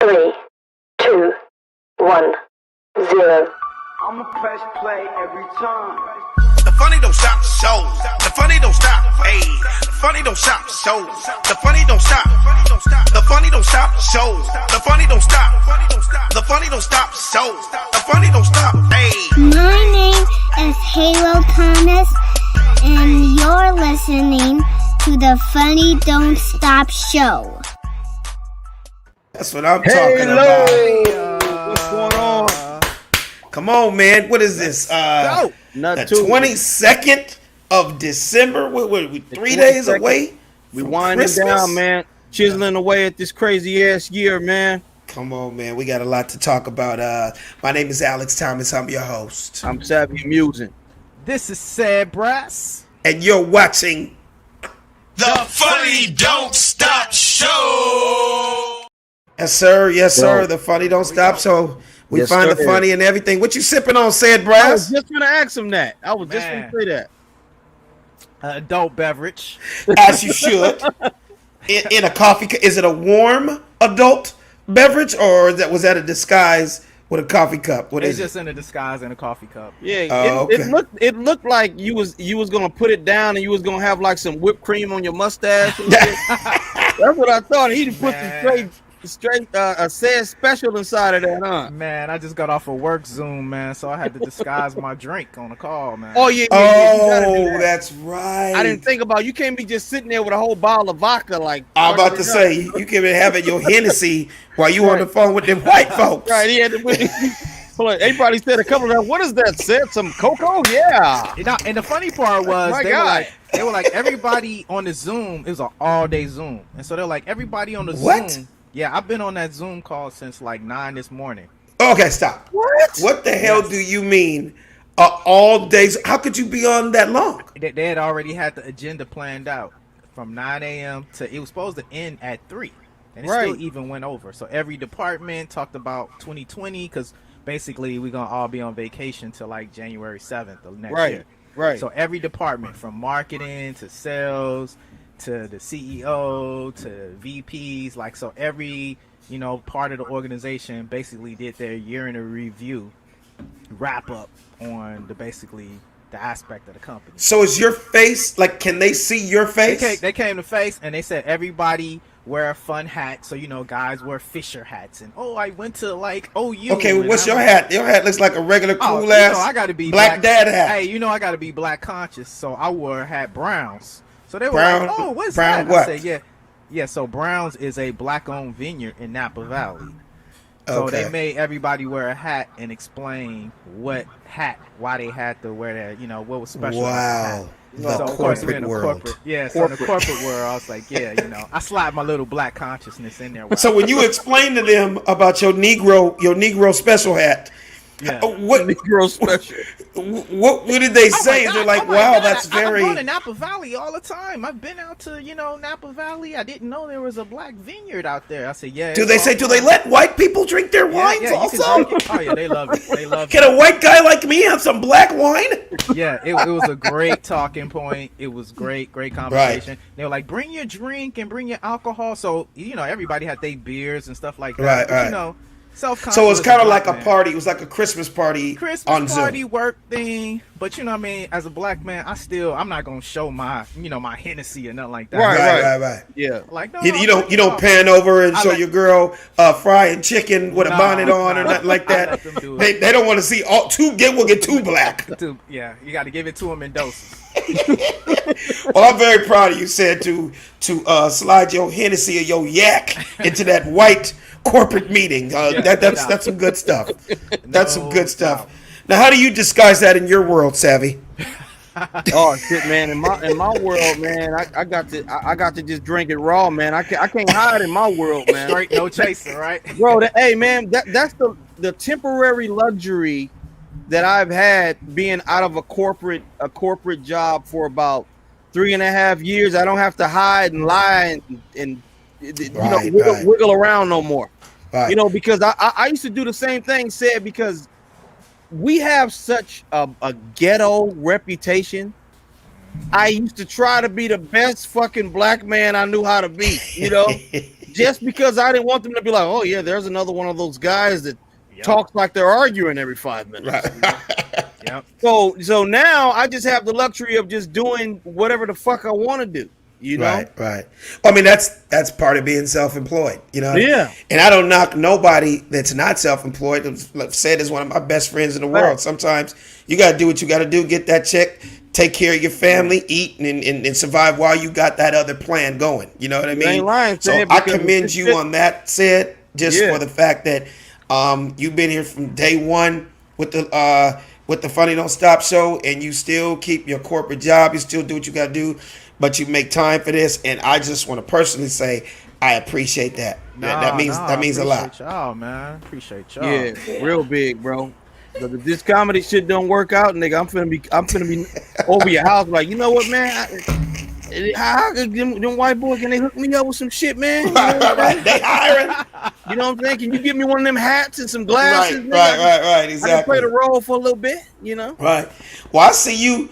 3, 2, 1, 0. I'ma press play every time. The funny don't stop shows. The funny don't stop. Hey, the funny don't stop shows. The funny don't stop. The funny don't stop shows. The funny don't stop. The funny don't stop shows. The funny don't stop. Hey. My name is Halo Thomas, and you're listening to the Funny Don't Stop Show. That's what I'm talking about. What's going on? Come on, man. What is this? The 22nd of December. What we 3 days away? We winding down, man. Chiseling away at this crazy ass year, man. Come on, man. We got a lot to talk about. My name is Alex Thomas. I'm your host. I'm Savvy Amusing. This is Sad Brass. And you're watching The Funny Don't Stop Show. Yes, sir. Yes, sir. The funny don't stop. So we Yes, find sir. the funny in everything. What you sipping on, Sad I Brass? was just gonna ask him that. I was just gonna say that. Adult beverage. As you should. In a coffee. Is it a warm adult beverage, or was that a disguise with a coffee cup? What It's is it? just in a disguise in a coffie cup. Yeah, Oh, it okay. it looked like you was gonna put it down and you was gonna have like some whipped cream on your mustache. And shit. That's what I thought. He put Man. some straight a sad special inside of that, huh? Man, I just got off a work Zoom, man, so I had to disguise my drink on the call, man. Oh yeah, you gotta do Oh, that. that's right. I didn't think about you can't be just sitting there with a whole bottle of vodka like I'm about to say you can be having your Hennessy while you on the phone with them white folks. right. He had to hold on, everybody said a couple of that. What is that? Said some cocoa? Yeah. And the funny part was My they God. were like everybody on the Zoom. It was an all day Zoom, and so they're like everybody on the What? Zoom. Yeah, I've been on that Zoom call since like 9 this morning. Okay, stop. What the hell do you mean? All days? How could you be on that long? They had already had the agenda planned out from 9 a.m. to it was supposed to end at 3, and it Right. still even went over. So every department talked about 2020 because basically we're gonna all be on vacation till like January 7th of next Right. year. Right. So every department from marketing to sales to the CEO to VPs, like so every part of the organization basically did their year in a review wrap up on the aspect of the company. So is your face like? Can they see your face? They came to face and they said everybody wear a fun hat. So guys wear Fisher hats and I went to like OU. Okay, well, and what's I'm your hat? Your hat looks like a regular Oh, cool ass. I gotta be black dad hat. Hey, I gotta be black conscious, so I wore a hat Browns. So they were Brown- like, "Oh, what's Brown that?" what? I said, "Yeah." So Browns is a black-owned vineyard in Napa Valley. So Okay. they made everybody wear a hat and explain why they had to wear that. What was special. Wow. About the The hat. So of course we're corporate in the world. corporate. Yeah, so in the corporate world, I was like, I slide my little black consciousness in there. So when you explain to them about your Negro special hat, Yeah. what Negro special. what did they say? They're like, wow, that's I'm very. going to Napa Valley all the time. I've been out to, Napa Valley. I didn't know there was a black vineyard out there. I said, yeah. Do they say? Do they let white people drink their wines you can also? drink it. Oh, yeah, they love it. They love Can it. a white guy like me have some black wine? Yeah, it was a great talking point. It was great conversation. They were like, bring your drink and bring your alcohol. So, everybody had their beers and stuff like that. Right, But, right. self-conscious. So it's kind of like a man. party. It was like a Christmas party on Party Zoom. work thing, but as a black man, I'm not gonna show my my Hennessy or nothing like that. Right. Yeah. Like no, You don't pan over and I show let- your girl frying chicken with a No, bonnet on or no. nothing like I that. let them do it. They don't want to see all two. We'll get too black. Yeah, you got to give it to them in doses. Well, I'm very proud of you, said to slide your Hennessy or your yak into that white corporate meeting. That's some good stuff. That's some good stuff. Now, how do you disguise that in your world, Savvy? Oh shit, man! In my world, man, I got to just drink it raw, man. I can't hide in my world, man. Straight, no chaser, right? Bro, hey man, that's the temporary luxury that I've had being out of a corporate job for about 3.5 years. I don't have to hide and lie and wiggle around no more. Right. Because I used to do the same thing, said, because we have such a ghetto reputation. I used to try to be the best fucking black man I knew how to be, just because I didn't want them to be like, oh yeah, there's another one of those guys that talks like they're arguing every 5 minutes. Right. Yep. So now I just have the luxury of just doing whatever the fuck I want to do. You know? Right, right. I mean, that's part of being self-employed, you know? Yeah. And I don't knock nobody that's not self-employed. Like said, is one of my best friends in the world. Sometimes you got to do what you got to do, get that check, take care of your family, eat, and survive while you got that other plan going. You know what I mean? ain't lying, so Ted, I because commend you on that, said, just Yeah. for the fact that you've been here from day one with the Funny Don't Stop show, and you still keep your corporate job. You still do what you got to do, but you make time for this. And I just want to personally say I appreciate that. That means a lot. Appreciate y'all, man. Appreciate y'all. Yeah, real big, bro. But if this comedy shit don't work out, nigga, I'm finna be over your house like, you know what, man? How them white boys, can they hook me up with some shit, man? You know what I'm saying? They hiring. You know what I'm saying? Can you give me one of them hats and some glasses? Right, nigga? right. Exactly. I can play the role for a little bit, you know? Right. Well, I see you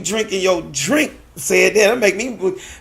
drinking your drink. Said that make me.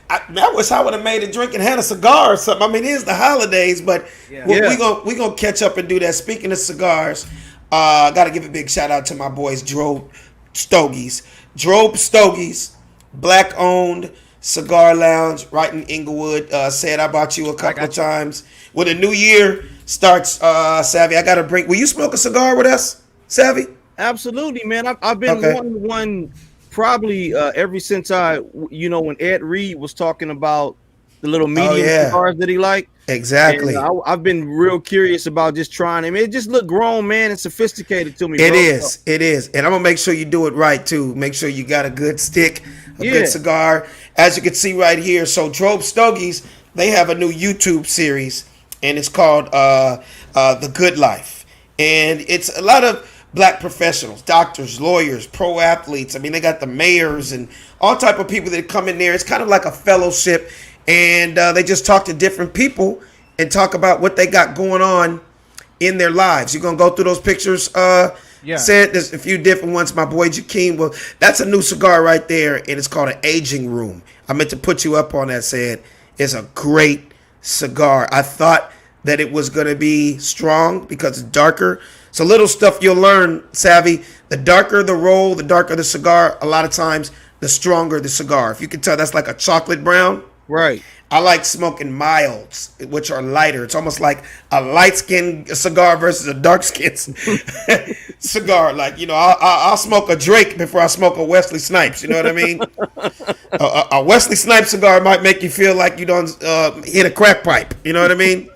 I wish I would have made a drink and had a cigar or something. I mean, it is the holidays, but we gonna catch up and do that. Speaking of cigars, I got to give a big shout out to my boys, Drobe Stogies. Drobe Stogies, black owned cigar lounge right in Inglewood. Said I bought you a couple of times. When the new year starts, Savvy, I got to bring. Will you smoke a cigar with us, Savvy? Absolutely, man. I've been wanting one probably ever since when Ed Reed was talking about the little medium cigars that he liked. Exactly. And I've been real curious about just trying them. It just looked grown, man, and sophisticated to me. It is. And I'm gonna make sure you do it right too. Make sure you got a good stick, a good cigar. As you can see right here. So Drobe Stogies, they have a new YouTube series, and it's called The Good Life. And it's a lot of black professionals, doctors, lawyers, pro athletes. I mean, they got the mayors and all type of people that come in there. It's kind of like a fellowship, and they just talk to different people and talk about what they got going on in their lives. You're gonna go through those pictures. Said there's a few different ones. My boy Jakeem. Well, that's a new cigar right there, and it's called an Aging Room. I meant to put you up on that. Said it's a great cigar. I thought that it was gonna be strong because it's darker. So little stuff you'll learn, Savvy. The darker the roll, the darker the cigar, a lot of times, the stronger the cigar. If you can tell, that's like a chocolate brown. Right. I like smoking milds, which are lighter. It's almost like a light-skinned cigar versus a dark-skinned cigar. Like, I'll smoke a Drake before I smoke a Wesley Snipes. You know what I mean? A Wesley Snipes cigar might make you feel like you don't hit a crack pipe. You know what I mean?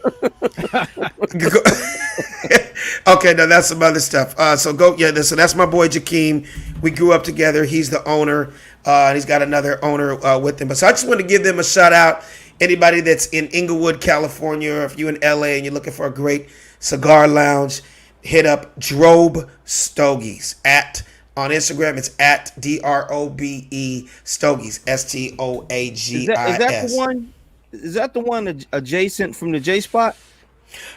Okay, now that's some other stuff. So that's my boy Jakeem. We grew up together. He's the owner. And he's got another owner with him. But so I just want to give them a shout out. Anybody that's in Inglewood, California, or if you're in LA and you're looking for a great cigar lounge, hit up Drobe Stogies on Instagram. It's at DROBE Stogies, STOAGIS. Is that the one? Is that the one adjacent from the J Spot?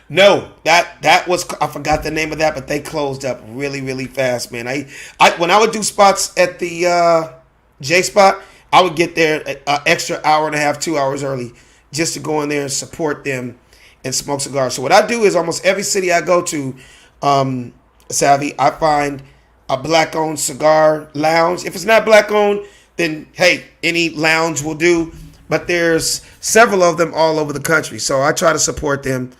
No, that was, I forgot the name of that, but they closed up really, really fast, man. I when I would do spots at the J Spot, I would get there an extra hour and a half, 2 hours early, just to go in there and support them and smoke cigars. So what I do is almost every city I go to, Savvy, I find a black-owned cigar lounge. If it's not black-owned, then hey, any lounge will do. But there's several of them all over the country, so I try to support them.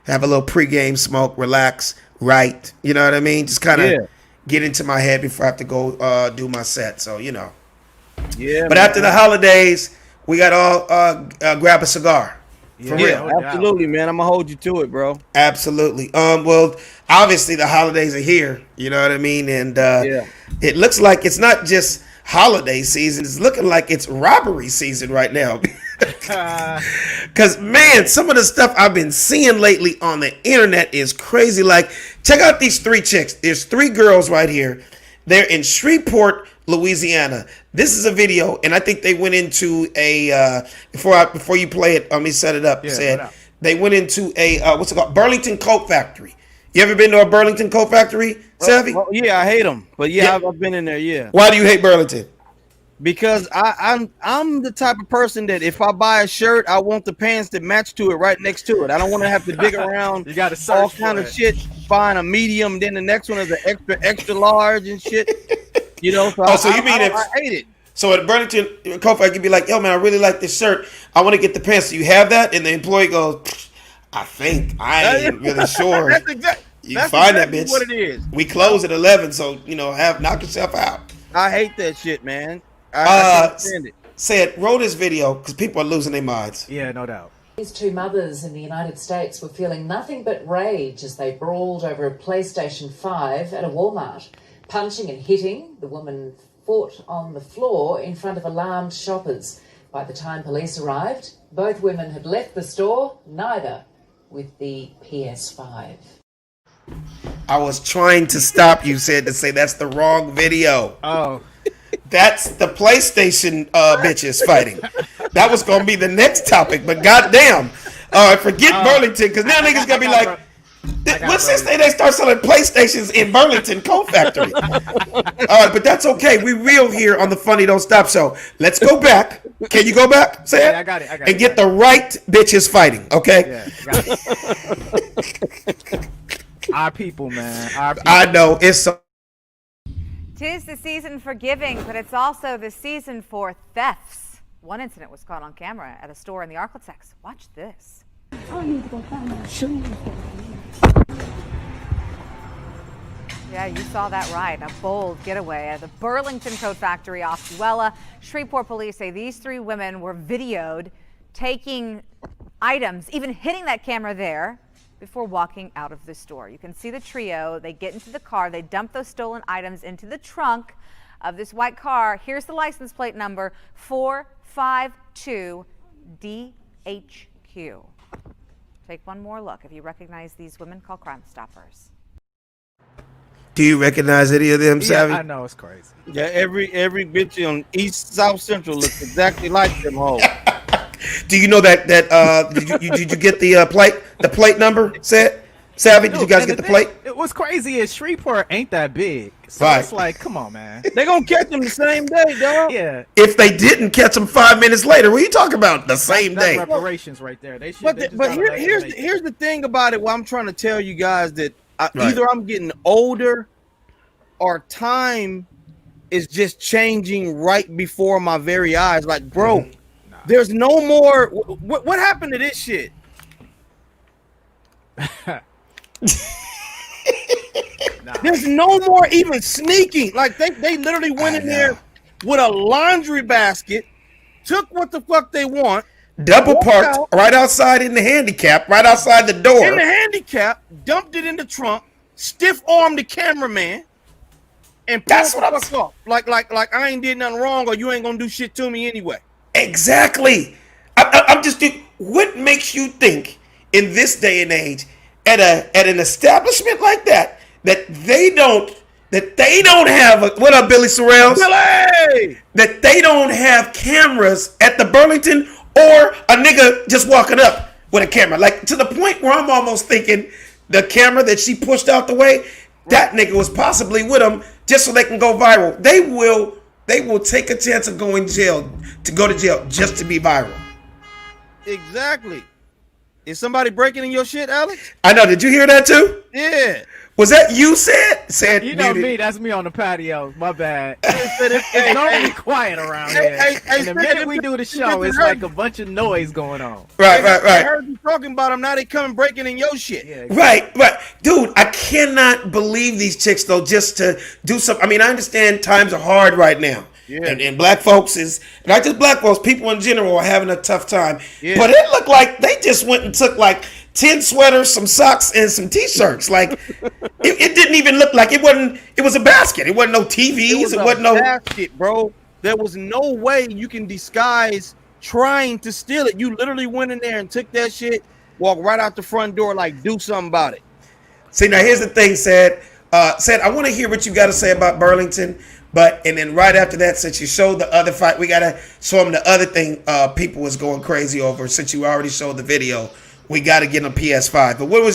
Have a little pregame smoke, relax, write. You know what I mean? Just kind of get into my head before I have to go do my set. So Yeah. But after the holidays, we got all grab a cigar. For real. Absolutely, man. I'm gonna hold you to it, bro. Absolutely. Well, obviously the holidays are here. You know what I mean? And it looks like it's not just holiday season. It's looking like it's robbery season right now. Because, man, some of the stuff I've been seeing lately on the internet is crazy. Like, check out these 3 chicks. There's 3 girls right here. They're in Shreveport, Louisiana. This is a video, and I think they went into a before you play it, let me set it up. They went into a what's it called? Burlington Coat Factory. You ever been to a Burlington Coat Factory, Savvy? Yeah, I hate them, but I've been in there. Yeah. Why do you hate Burlington? because I'm the type of person that if I buy a shirt, I want the pants that match to it right next to it. I don't want to have to dig around. You got to search all for kind of it. shit. Find a medium, then the next one is an extra large and shit. You know, so So you mean I hate it. So at Burlington Coat you'd be like, yo man, I really like this shirt. I want to get the pants. Do you have that? And the employee goes, I think I ain't really sure. That's exactly. You That's find exactly that bitch. what it is. We close at 11, so knock yourself out. I hate that shit, man. I can't stand it. Said wrote this video because people are losing their minds. Yeah, no doubt. These two mothers in the United States were feeling nothing but rage as they brawled over a PlayStation 5 at a Walmart. Punching and hitting, the woman fought on the floor in front of alarmed shoppers. By the time police arrived, both women had left the store, neither with the PS5. I was trying to stop you, said to say that's the wrong video. Oh. That's the PlayStation bitches fighting. That was gonna be the next topic, but goddamn, forget Burlington because now niggas gonna be like, what's this thing? They start selling PlayStations in Burlington Coat Factory. All right, but that's okay. We real here on the Funny Don't Stop show. Let's go back. Can you go back? Say it. I got it. And get the right bitches fighting. Okay. Yeah, got it. Our people, man. Our people. I know it's so. 'Tis the season for giving, but it's also the season for thefts. One incident was caught on camera at a store in the Arklatex. Watch this. Yeah, you saw that right. A bold getaway at the Burlington Coat Factory off Duella. Shreveport police say these three women were videoed taking items, even hitting that camera there, before walking out of the store. You can see the trio. They get into the car. They dump those stolen items into the trunk of this white car. Here's the license plate number, 452DHQ. Take one more look. If you recognize these women, call Crime Stoppers. Do you recognize any of them, Savvy? Yeah, I know, it's crazy. Yeah, every bitch on East South Central looks exactly like them hoes. Do you know that did you get the plate number? Savvy, did you guys get the plate? What's crazy is Shreveport ain't that big, so Right. it's like, come on, man. They gonna catch them the same day, dog. Yeah, If they didn't catch them 5 minutes later, what are you talking about? The same that's day. reparations right there. They should. But they just but gotta let here's them here's the thing about it. What I'm trying to tell you guys that Right. either I'm getting older, or time is just changing right before my very eyes. Like, bro, there's no more. What happened to this shit? There's no more even sneaking. Like they literally went in there with a laundry basket, took what the fuck they want, Double walked parked out right outside in the handicap, right outside the door. in the handicap, dumped it in the trunk, stiff armed the cameraman, and pulled That's the what I'm fuck off. Like I ain't did nothing wrong, or you ain't gonna do shit to me anyway. Exactly. I'm just thinking, what makes you think in this day and age at an establishment like that they don't have what up, Billy Sorrells? Billy! That they don't have cameras at the Burlington or a nigga just walking up with a camera. Like to the point where I'm almost thinking the camera that she pushed out the way, that nigga was possibly with them just so they can go viral. They will take a chance of going to jail just to be viral. Exactly. Is somebody breaking in your shit, Alex? I know. Did you hear that too? Yeah. Was that you said? You know muted. me, that's me on the patio. My bad. It's normally quiet around here. And the minute we do the show, it's like a bunch of noise going on. Right. I heard you talking about them. Now they coming breaking in your shit. Yeah, Right. Dude, I cannot believe these chicks, though, just to do something. I mean, I understand times are hard right now. Yeah. And black folks not just black folks, people in general are having a tough time. Yeah. But it looked like they just went and took like 10 sweaters, some socks, and some t-shirts. Like, it didn't even look like it was a basket. It wasn't no TVs. It wasn't no basket, bro. There was no way you can disguise trying to steal it. You literally went in there and took that shit, walked right out the front door, like, do something about it. See, now here's the thing, Said, I want to hear what you got to say about Burlington, and then right after that, since you showed the other fight, we got to show them the other thing people was going crazy over. Since you already showed the video, we got to get them PS5. But what were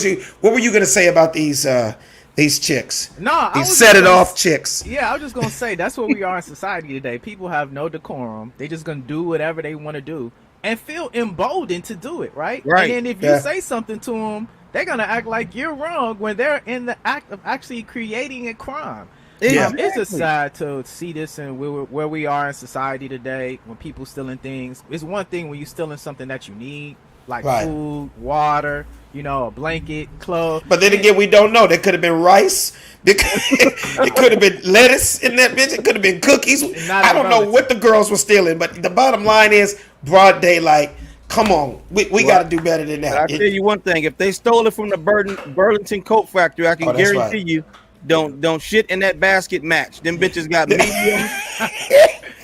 you going to say about these These chicks. No, These set it off chicks. Yeah, I was just gonna say that's what we are in society today. People have no decorum. They just gonna do whatever they want to do and feel emboldened to do it, right? Right. And then if you say something to them, they're gonna act like you're wrong when they're in the act of actually creating a crime. Yeah. It's just sad to see this and where we are in society today when people stealing things. It's one thing when you're stealing something that you need, like food, water, you know, a blanket, clothes. But then again, we don't know. There could have been rice. It could have been lettuce in that bitch. It could have been cookies. I don't know what the girls were stealing, but the bottom line is broad daylight. Come on, we got to do better than that. I'll tell you one thing: if they stole it from the Burlington Coat Factory, I can guarantee you, don't shit in that basket match. Them bitches got medium,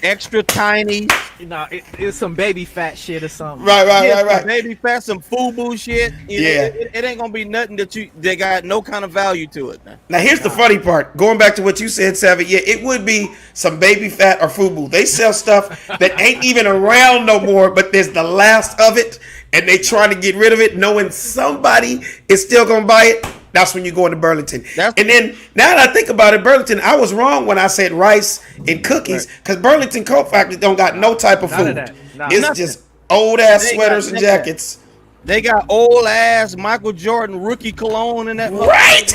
extra tiny. You know, it's some baby fat shit or something. Right. Baby fat, some FUBU shit. You know, it ain't gonna be nothing they got no kind of value to it. Now here's the funny part. Going back to what you said, Savvy. Yeah, it would be some baby fat or FUBU. They sell stuff that ain't even around no more, but there's the last of it, and they trying to get rid of it, knowing somebody is still gonna buy it. That's when you go into Burlington. And then, now that I think about it, Burlington, I was wrong when I said rice and cookies, because Burlington Coat Factory don't got no type of food. It's just old-ass sweaters and jackets. They got old-ass Michael Jordan rookie cologne in that. Right!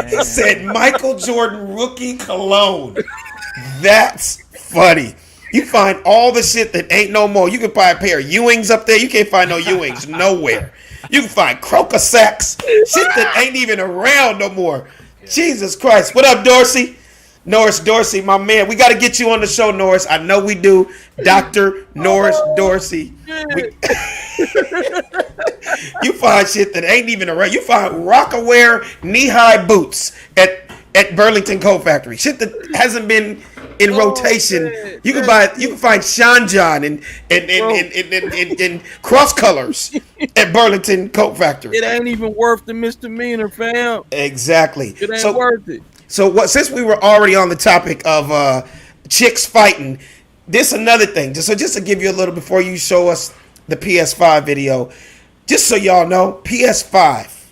He said Michael Jordan rookie cologne. That's funny. You find all the shit that ain't no more. You can buy a pair of Ewings up there. You can't find no Ewings nowhere. You can find Croker sacks, shit that ain't even around no more. Jesus Christ. What up, Dorsey? Norris Dorsey, my man. We got to get you on the show, Norris. I know we do. Dr. Norris Dorsey. You find shit that ain't even around. You find Rockaware knee-high boots at Burlington Coat Factory. Shit that hasn't been in rotation. Man. You can find Sean John and cross colors at Burlington Coat Factory. It ain't even worth the misdemeanor, fam. Exactly. It ain't worth it. So since we were already on the topic of chicks fighting, this another thing. Just to give you a little before you show us the PS5 video, just so y'all know, PS5.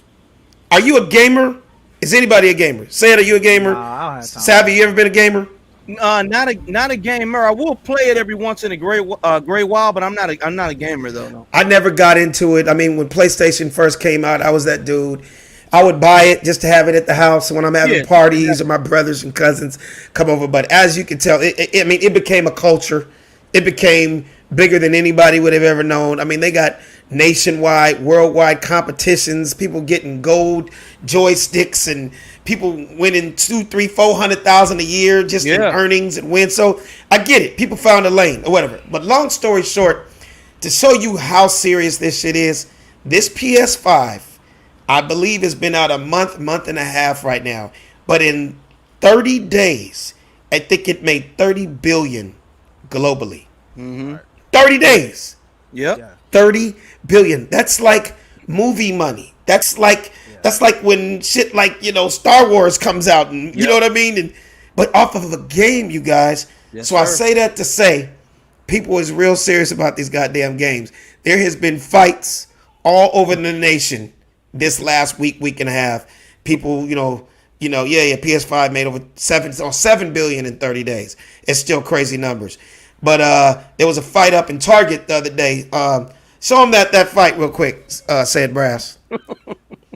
Are you a gamer? Is anybody a gamer? Sam, are you a gamer? Savvy, you ever been a gamer? Not a gamer. I will play it every once in a great while, but I'm not a gamer though. No. I never got into it. I mean, when PlayStation first came out, I was that dude. I would buy it just to have it at the house when I'm having parties or my brothers and cousins come over. But as you can tell, it became a culture. It became bigger than anybody would have ever known. I mean, they got nationwide, worldwide competitions, people getting gold joysticks and people winning 200,000, 300,000, 400,000 a year just in earnings and wins. So I get it. People found a lane or whatever. But long story short, to show you how serious this shit is, this PS5, I believe, has been out a month and a half right now. But in 30 days, I think it made 30 billion globally. 30 days. Yep. 30 billion. That's like movie money. That's like when shit like, Star Wars comes out and you know what I mean? But off of a game, you guys. Yes, so sir. I say that to say people is real serious about these goddamn games. There has been fights all over the nation this last week and a half. People, PS5 made over 7 billion in 30 days. It's still crazy numbers. But there was a fight up in Target the other day. Show them that fight real quick, said Brass.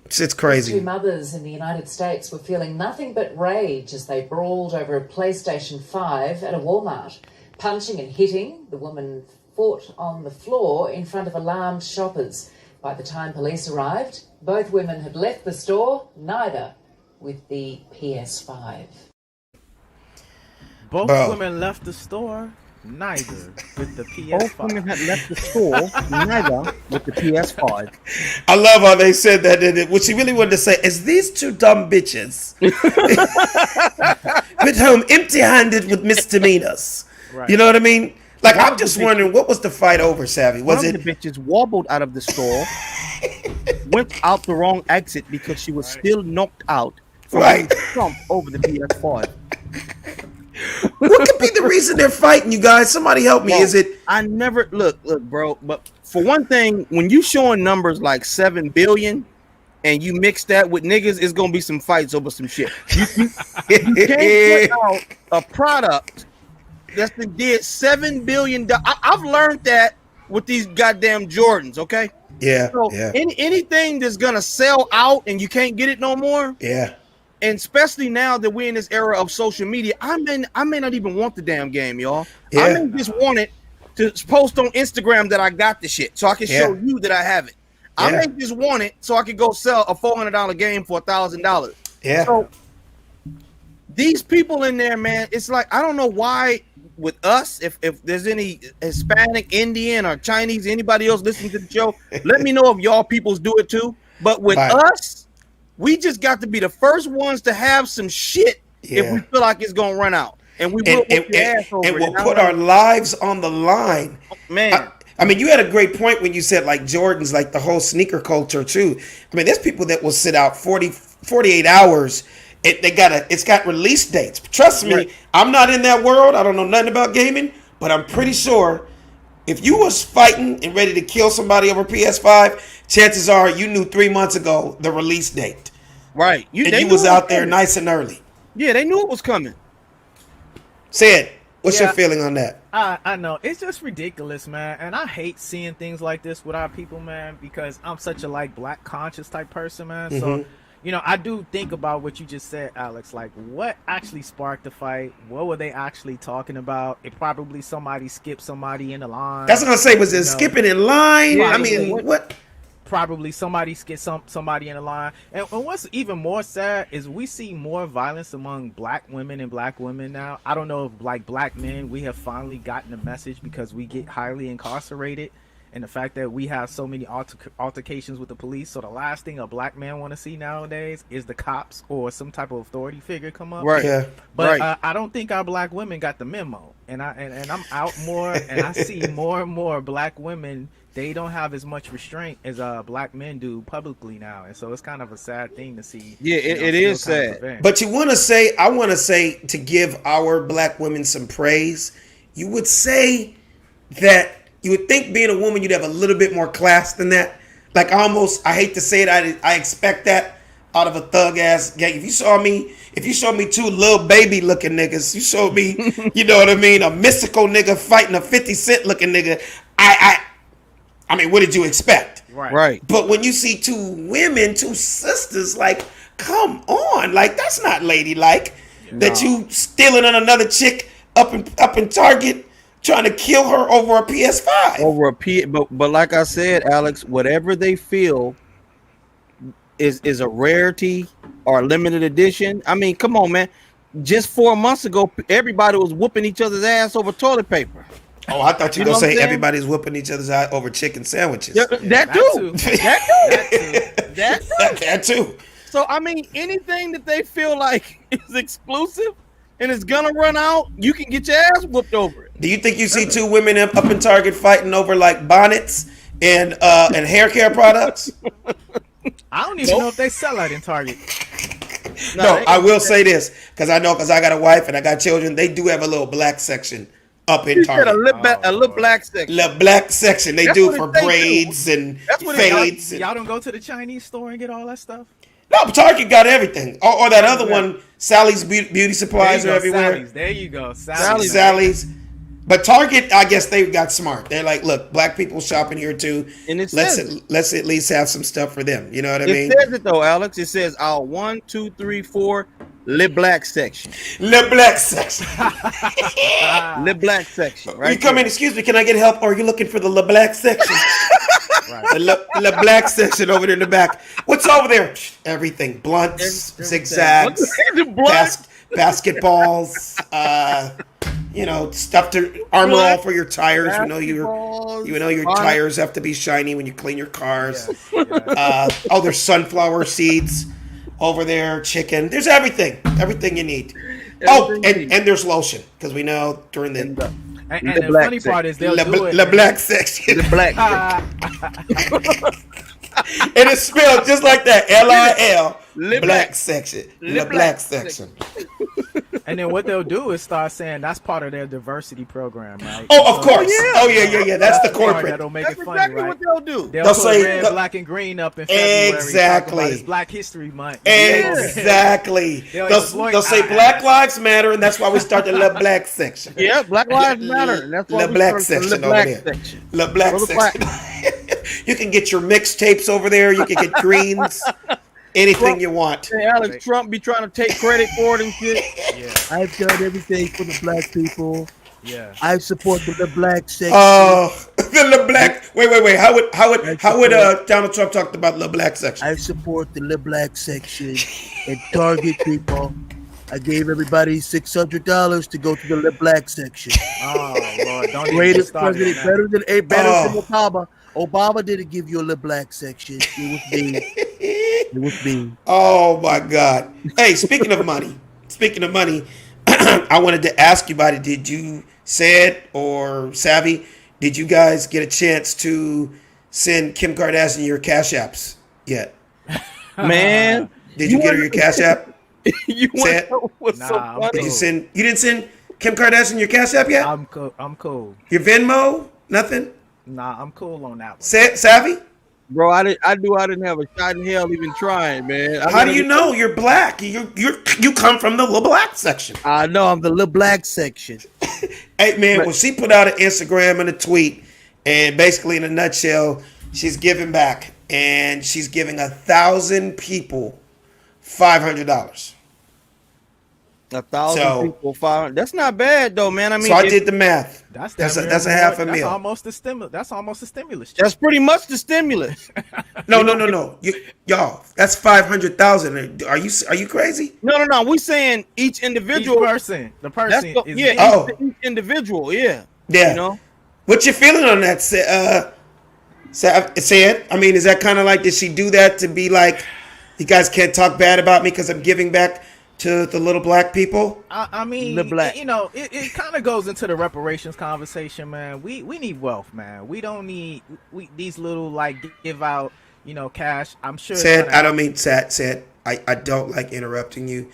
It's crazy. Two mothers in the United States were feeling nothing but rage as they brawled over a PlayStation 5 at a Walmart. Punching and hitting, the woman fought on the floor in front of alarmed shoppers. By the time police arrived, both women had left the store, neither with the PS5. Both women left the store, neither with the PS5. Both women had left the store, neither with the PS5. I love how they said that. What she really wanted to say is these two dumb bitches went home empty-handed with misdemeanors. Right. You know what I mean? Like, I'm just wondering, what was the fight over, Savvy? Was it the bitches wobbled out of the store, went out the wrong exit because she was still knocked out, jumped over the PS5. What could be the reason they're fighting, you guys? Somebody help me. Is it? I never look, bro. But for one thing, when you showing numbers like 7 billion, and you mix that with niggas, it's gonna be some fights over some shit. You can't put out a product that's been did $7 billion. I've learned that with these goddamn Jordans. Okay. Yeah. So Yeah. anything that's gonna sell out and you can't get it no more. Yeah. And especially now that we're in this era of social media, I may not even want the damn game, y'all. Yeah. I may just want it to post on Instagram that I got the shit, so I can show you that I have it. I may just want it so I can go sell a $400 game for $1,000. Yeah. So these people in there, man, it's like I don't know why with us, if there's any Hispanic, Indian, or Chinese, anybody else listening to the show, let me know if y'all peoples do it too. But with us, we just got to be the first ones to have some shit if we feel like it's gonna run out, and we will we'll put our lives on the line, man. I mean, you had a great point when you said like Jordans, like the whole sneaker culture too. I mean, there's people that will sit out 48 hours. It's got release dates. Trust me, I'm not in that world. I don't know nothing about gaming, but I'm pretty sure if you was fighting and ready to kill somebody over PS5, chances are you knew 3 months ago the release date. Right. You was out there nice and early. Yeah, they knew it was coming. Sid, what's your feeling on that? I know. It's just ridiculous, man. And I hate seeing things like this with our people, man, because I'm such a like black conscious type person, man. So you know, I do think about what you just said, Alex. Like, what actually sparked the fight? What were they actually talking about? It probably somebody skipped somebody in the line. That's what I was gonna say. Was it skipping in line? I mean, what? Probably somebody skipped somebody in the line. And what's even more sad is we see more violence among black women and black women now. I don't know if like black men, we have finally gotten the message because we get highly incarcerated. And the fact that we have so many altercations with the police. So the last thing a black man want to see nowadays is the cops or some type of authority figure come up. Right. Yeah. But I don't think our black women got the memo. And I'm out more and I see more and more black women. They don't have as much restraint as black men do publicly now. And so it's kind of a sad thing to see. Yeah, it is sad. But I want to say to give our black women some praise, you would say that you would think being a woman, you'd have a little bit more class than that. Like I hate to say it, I expect that out of a thug ass gang. If you showed me two little baby looking niggas, you showed me, you know what I mean, a mystical nigga fighting a 50 Cent looking nigga. I mean, what did you expect? Right. But when you see two women, two sisters, like, come on, like that's not ladylike. That you stealing on another chick up in Target, trying to kill her over a PS5. But like I said, Alex, whatever they feel is a rarity or a limited edition. I mean, come on, man. Just 4 months ago, everybody was whooping each other's ass over toilet paper. Oh, I thought you were going to say everybody's whooping each other's ass over chicken sandwiches. Yeah, that too. That too. So, I mean, anything that they feel like is exclusive and it's going to run out, you can get your ass whooped over it. Do you think you see two women up in Target fighting over like bonnets and hair care products? I don't even know if they sell that in Target. No, I will say this because I got a wife and I got children. They do have a little black section up in Target. A little black section. The black section they do for braids and fades. Y'all don't go to the Chinese store and get all that stuff? No, Target got everything. Or that other one, Sally's Beauty Supplies are everywhere. Sally's. There you go. Sally's. But Target, I guess they got smart. They're like, look, black people shopping here too. And let's at least have some stuff for them. You know what I mean? It says it though, Alex. It says our 1, 2, 3, 4 Le Black section. Le Black section. Le Black section. Right. You come in, excuse me, can I get help? Or are you looking for the Le Black section? Right. The black section over there in the back. What's over there? Everything. Blunts, zigzags, basketballs, stuff to armor all for your tires. Your tires have to be shiny when you clean your cars. Yes. There's sunflower seeds over there, chicken. There's everything you need. And there's lotion because we know during the And the funny part is they'll do it. The black section. The black section. And it's spelled just like that. LIL. Black section. The black section. And then what they'll do is start saying that's part of their diversity program, right? Oh, of So- course. Yeah. That's the corporate. That'll make That's it funny, exactly right? what they'll do. They'll They'll put say- red, they'll- black, and green up in February. talking Exactly. about it's Black History Month. Exactly. They'll They'll exploit say our Black ass. Lives Matter, and that's why we start the Le Black section. Yeah, Black Lives Matter. And that's why Le we Black started the section Le over Black there. section. Le Black Go to section. You can get your mixtapes over there. You can get greens. Anything you want. Hey, Alex Trump be trying to take credit for it and shit. Yeah, I've done everything for the black people. yeah. I support the black section. The Le Black. Wait. How would Donald Trump talk about Le Black section? I support the Le Black section and target people. I gave everybody $600 to go to the Le Black section. Oh Lord, don't even get Greatest started on president, that. better than Obama. Obama didn't give you a Le Black section. It was me. It was me. Oh my God! Hey, speaking of money, I wanted to ask you about it. Did you Said or Savvy? Did you guys get a chance to send Kim Kardashian your Cash Apps yet? Man, Did you get her your Cash App? you want Said? to know what's so Nah, I'm funny? Did you send? You didn't send Kim Kardashian your Cash App yet? I'm cool. Your Venmo? Nothing. Nah, I'm cool on that one. Savvy? Bro, I didn't have a shot in hell even trying, man. How do you know you're black? You come from the little black section. I know I'm the Le Black section. Hey man, well she put out an Instagram and a tweet, and basically in a nutshell, she's giving back, and she's giving 1,000 people $500. 1,000 people, 500. That's not bad though, man. I mean, So I did the math. That's That's damn a near half a more- meal. That's almost a stimulus check. That's pretty much the stimulus. No. Y'all, that's 500,000. Are you crazy? No. We saying each Each individual. person, the person That's is Oh. each individual. Yeah. Yeah. You know. What's your feeling on that? Said. I mean, is that kind of like, did she do that to be like, you guys can't talk bad about me because I'm giving back to the little black people? I mean, The black. you know, it kind of goes into the reparations conversation, man. We need wealth, man. We don't need these little like give out, you know, cash. I'm sure. Said, I don't mean said. I don't like interrupting you,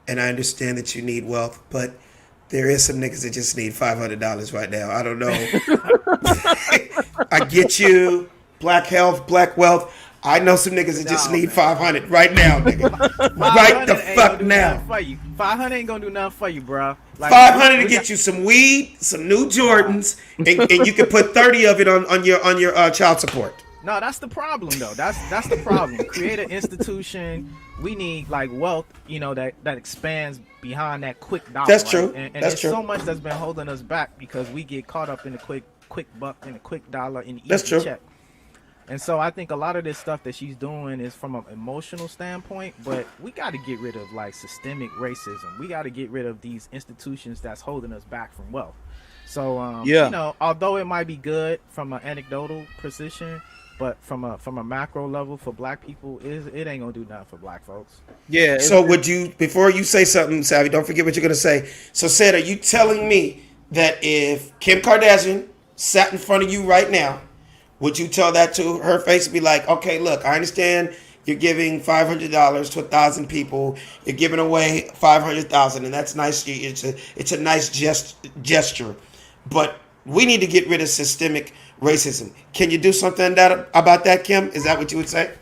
and I understand that you need wealth, but there is some niggas that just need $500 right now. I don't know. I get you, black health, black wealth. I know some niggas that just need 500 right now, nigga. Right the fuck now. For you. 500 ain't gonna do nothing for you, bro. Like, 500 to get you some weed, some new Jordans, and you can put 30 of it on your child support. No, that's the problem though. That's the problem. Create an institution. We need like wealth, you know, that expands behind that quick dollar. That's right? true. And That's there's true. so much that's been holding us back because we get caught up in the quick buck and the quick dollar and the That's easy true. check. And so I think a lot of this stuff that she's doing is from an emotional standpoint, but we got to get rid of like systemic racism. We got to get rid of these institutions that's holding us back from wealth. So, Yeah. you know, although it might be good from an anecdotal position, but from a macro level for black people, it ain't gonna do nothing for black folks. Yeah. So would you, before you say something, Savvy, don't forget what you're gonna say. So Said, are you telling me that if Kim Kardashian sat in front of you right now, would you tell that to her face and be like, okay, look, I understand you're giving $500 to 1,000 people, you're giving away 500,000, and that's nice. It's a nice gesture, but we need to get rid of systemic racism. Can you do something about that, Kim? Is that what you would say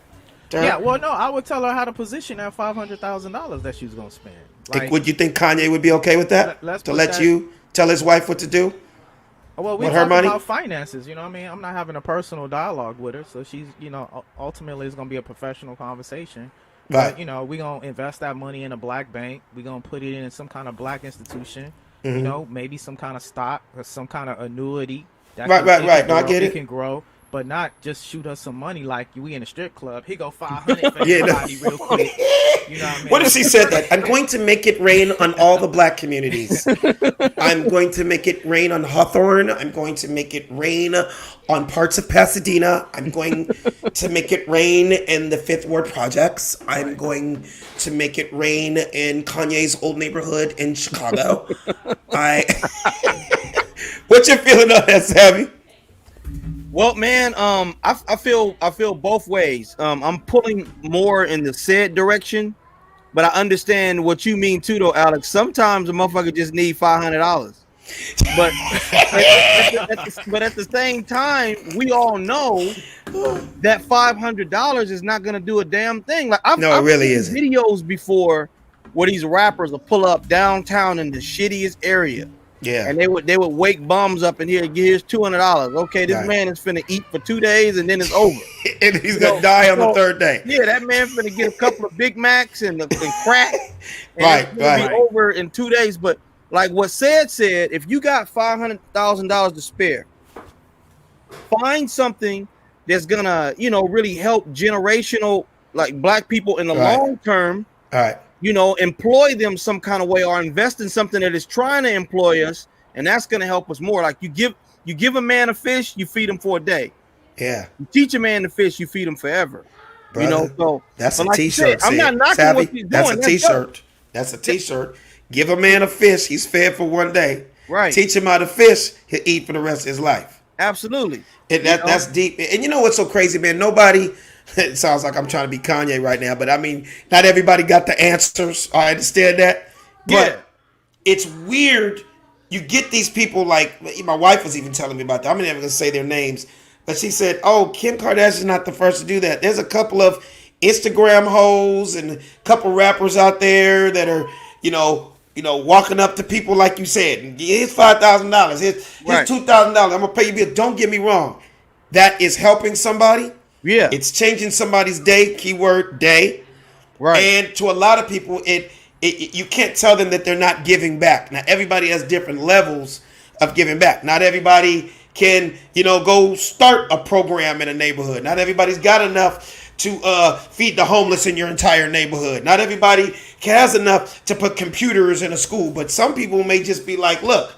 to her? Yeah, well, no, I would tell her how to position that $500,000 that she's gonna spend. Like, Would you think Kanye would be okay with that? Let's To put let that- you tell his wife what to do? well, we with her talk money? about finances. You know what I mean? I'm not having a personal dialogue with her, so she's, you know, ultimately it's gonna be a professional conversation. Right. But, you know, we're gonna invest that money in a black bank. We're gonna put it in some kind of black institution. Mm-hmm. You know, maybe some kind of stock or some kind of annuity. That Right. No, I get it it. can grow, but not just shoot us some money like we in a strip club. Here go 500 for Yeah, no. everybody real quick. You know what I mean? What if she said that? I'm going to make it rain on all the black communities. I'm going to make it rain on Hawthorne. I'm going to make it rain on parts of Pasadena. I'm going to make it rain in the Fifth Ward projects. I'm going to make it rain in Kanye's old neighborhood in Chicago. What's your feeling on that, Savvy? Well, man, I feel both ways. I'm pulling more in the said direction but I understand what you mean too, though, Alex. Sometimes a motherfucker just need $500. But at the same time, we all know that $500 is not going to do a damn thing. Like I've really seen isn't. videos before where these rappers will pull up downtown in the shittiest area. Yeah. And they would wake bums up and here's $200. Okay, this Right. man is finna eat for 2 days and then it's over. And he's going to die on the third day. Yeah, that man finna get a couple of Big Macs and crack. And Right, it's gonna right. be over in 2 days. But like what said, if you got $500,000 to spare, find something that's gonna, really help generational, like black people in the Right. long term. All right. Employ them some kind of way or invest in something that is trying to employ us, and that's going to help us more. Like you give a man a fish, you feed him for a day. Yeah. You teach a man to fish, you feed him forever. Brother, So that's but a like you t-shirt. said, I'm not knocking Savvy, what he's doing. that's a That's t-shirt. dope. That's a t-shirt. Give a man a fish, he's fed for one day. Right. Teach him how to fish, he'll eat for the rest of his life. Absolutely. And that's deep. And you know what's so crazy, man? Nobody, it sounds like I'm trying to be Kanye right now, but I mean, not everybody got the answers. I understand that. But Yeah. it's weird. You get these people like, my wife was even telling me about that. I'm never going to say their names. But she said, oh, Kim Kardashian's not the first to do that. There's a couple of Instagram hoes and a couple rappers out there that are, walking up to people like you said. Here's $5,000. Here's $2,000. I'm going to pay you bill. Don't get me wrong. That is helping somebody. Yeah. It's changing somebody's day, keyword day. Right. And to a lot of people, you can't tell them that they're not giving back. Now, everybody has different levels of giving back. Not everybody can, go start a program in a neighborhood. Not everybody's got enough to feed the homeless in your entire neighborhood. Not everybody has enough to put computers in a school. But some people may just be like, look,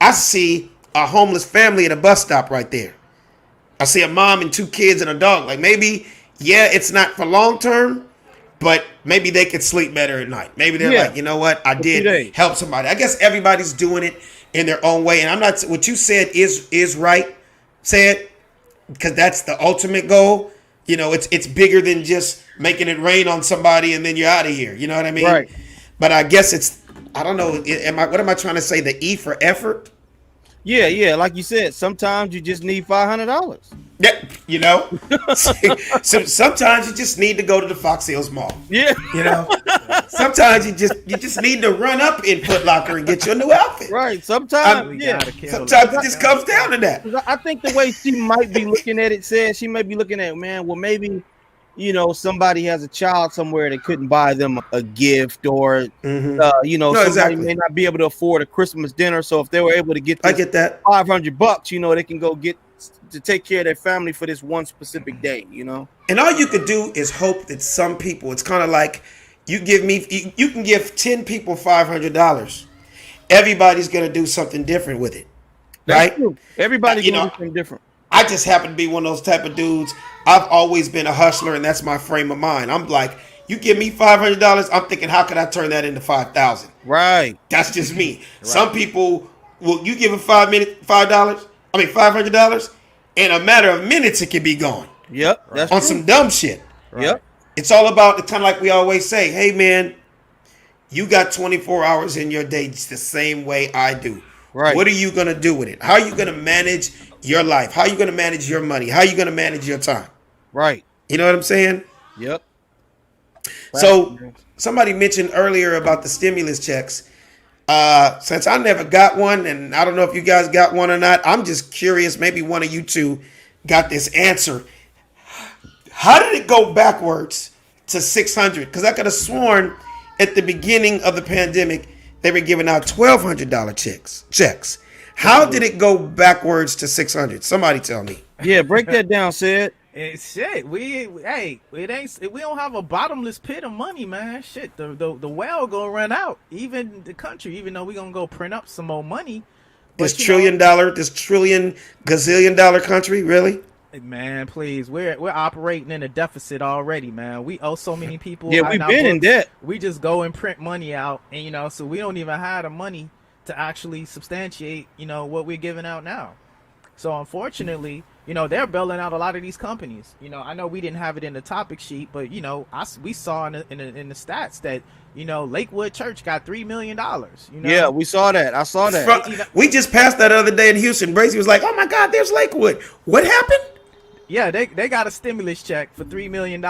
I see a homeless family at a bus stop right there. I see a mom and 2 kids and a dog. Like maybe, it's not for long term, but maybe they could sleep better at night. Maybe they're like, you know what? I did help somebody. I guess everybody's doing it in their own way. And I'm not, what you said is right, said, because that's the ultimate goal. It's bigger than just making it rain on somebody and then you're out of here. You know what I mean? Right. But I guess I don't know. What am I trying to say? The E for effort? Yeah. Like you said, sometimes you just need $500. Yeah, so sometimes you just need to go to the Fox Hills Mall. Yeah. Sometimes you just need to run up in Foot Locker and get you a new outfit. Right. Sometimes it just comes down to that. I think the way she might be looking at it, she may be looking at, man, well, maybe, somebody has a child somewhere that couldn't buy them a gift or, somebody may not be able to afford a Christmas dinner. So if they were able to get I get that $500, they can go get to take care of their family for this one specific day, And all you could do is hope that some people, it's kind of like you can give 10 people $500. Everybody's going to do something different with it. That's right? True. Everybody's going to do something different. I just happen to be one of those type of dudes. I've always been a hustler, and that's my frame of mind. I'm like, you give me $500, I'm thinking, how could I turn that into $5,000? Right. That's just me. Right. Some people, you give them $500, in a matter of minutes, it can be gone. Yep. That's on true. Some dumb shit. Right. Yep. It's all about the kind of like we always say, hey man, you got 24 hours in your day just the same way I do. Right. What are you going to do with it? How are you going to manage your life? How are you going to manage your money? How are you going to manage your time? Right. You know what I'm saying? Yep. So somebody mentioned earlier about the stimulus checks. Since I never got one, and I don't know if you guys got one or not, I'm just curious. Maybe one of you two got this answer. How did it go backwards to 600? Because I could have sworn at the beginning of the pandemic they were giving out $1,200 checks. How did it go backwards to 600? Somebody tell me. Yeah, break that down, Sid. Shit, we don't have a bottomless pit of money, man. Shit, the well gonna run out. Even the country, even though we gonna go print up some more money. This trillion gazillion dollar country, really? Man, please, we're operating in a deficit already, man. We owe so many people. Yeah, we've been in debt. We just go and print money out, and so we don't even have the money to actually substantiate, what we're giving out now. So unfortunately, they're bailing out a lot of these companies. I know we didn't have it in the topic sheet, but we saw in the stats that Lakewood Church got $3 million. Yeah, we saw that. I saw that. We just passed that other day in Houston. Bracy was like, "Oh my God, there's Lakewood. What happened?" Yeah, they got a stimulus check for $3 million.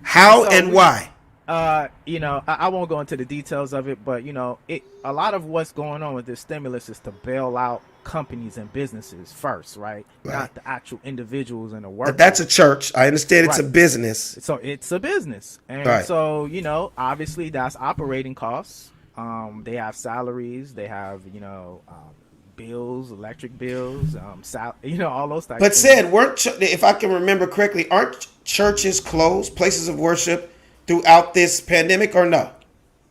How and why? I won't go into the details of it, but a lot of what's going on with this stimulus is to bail out companies and businesses first, right? Not the actual individuals and the workers. But that's a church. I understand it's a business. So it's a business, and so obviously that's operating costs. They have salaries. They have bills, electric bills, all those types. But said, if I can remember correctly, aren't churches closed, places of worship, throughout this pandemic, or no?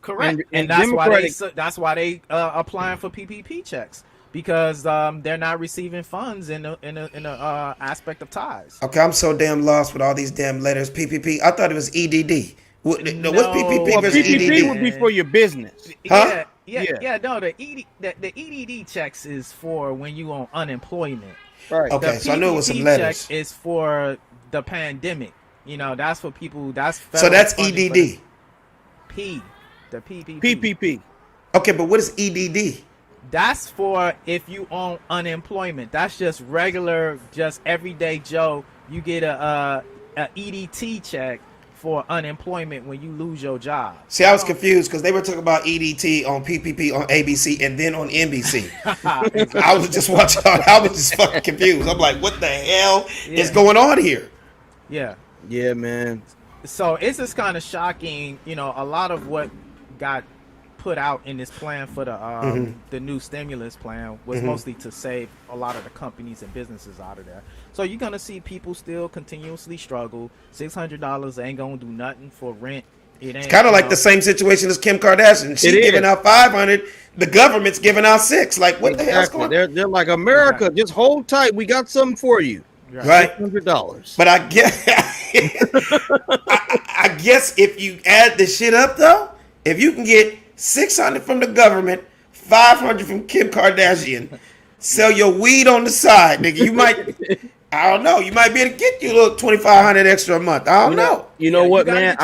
Correct, and that's why they applying for PPP checks, because they're not receiving funds in the aspect of tithes. Okay, I'm so damn lost with all these damn letters. PPP. I thought it was EDD. What's PPP well, versus PPP EDD? would be for your business. Huh? Yeah. No, the EDD checks is for when you on unemployment. Right. Okay, so I knew it was some letters. Check is for the pandemic. That's for people. So that's EDD. The PPP. PPP. Okay, but what is EDD? That's for if you own unemployment. That's just regular, just everyday Joe. You get a EDT check for unemployment when you lose your job. See, I was confused because they were talking about EDT on PPP on ABC and then on NBC. I was just watching. I was just fucking confused. I'm like, what the hell is going on here? Yeah. Yeah, man. So it's just kind of shocking. A lot of what got put out in this plan for the new stimulus plan was mostly to save a lot of the companies and businesses out of there. So you're gonna see people still continuously struggle. $600 ain't gonna do nothing for rent. It's kind of like the same situation as Kim Kardashian. She's giving out $500. The government's giving out $600. Like, what the hell's going on? They're like, America, just hold tight. We got something for you. Right. $600. But I guess I guess if you add the shit up though, if you can get $600 from the government, $500 from Kim Kardashian, sell your weed on the side, nigga, you might. I don't know. You might be able to get you a little $2,500 extra a month. I don't know. You know what, man?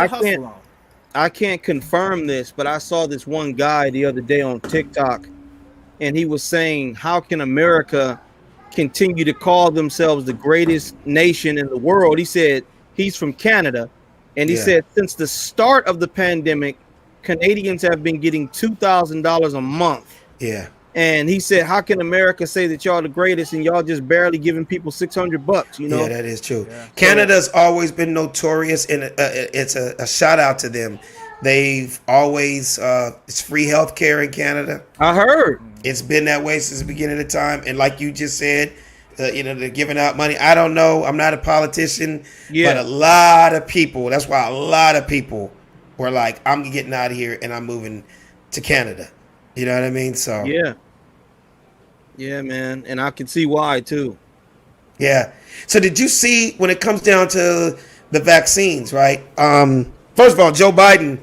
I can't confirm this, but I saw this one guy the other day on TikTok, and he was saying, "How can America continue to call themselves the greatest nation in the world?" He said he's from Canada, and he said since the start of the pandemic, Canadians have been getting $2,000 a month. Yeah. And he said, how can America say that y'all the greatest and y'all just barely giving people $600? Yeah, that is true. Yeah. Canada's always been notorious, and it's a shout out to them. They've always it's free health care in Canada. I heard it's been that way since the beginning of the time. And like you just said, they're giving out money. I don't know. I'm not a politician, but a lot of people. That's why a lot of people were like, I'm getting out of here and I'm moving to Canada. You know what I mean? So yeah, man, and I can see why too. Yeah. So did you see when it comes down to the vaccines, right? First of all, Joe Biden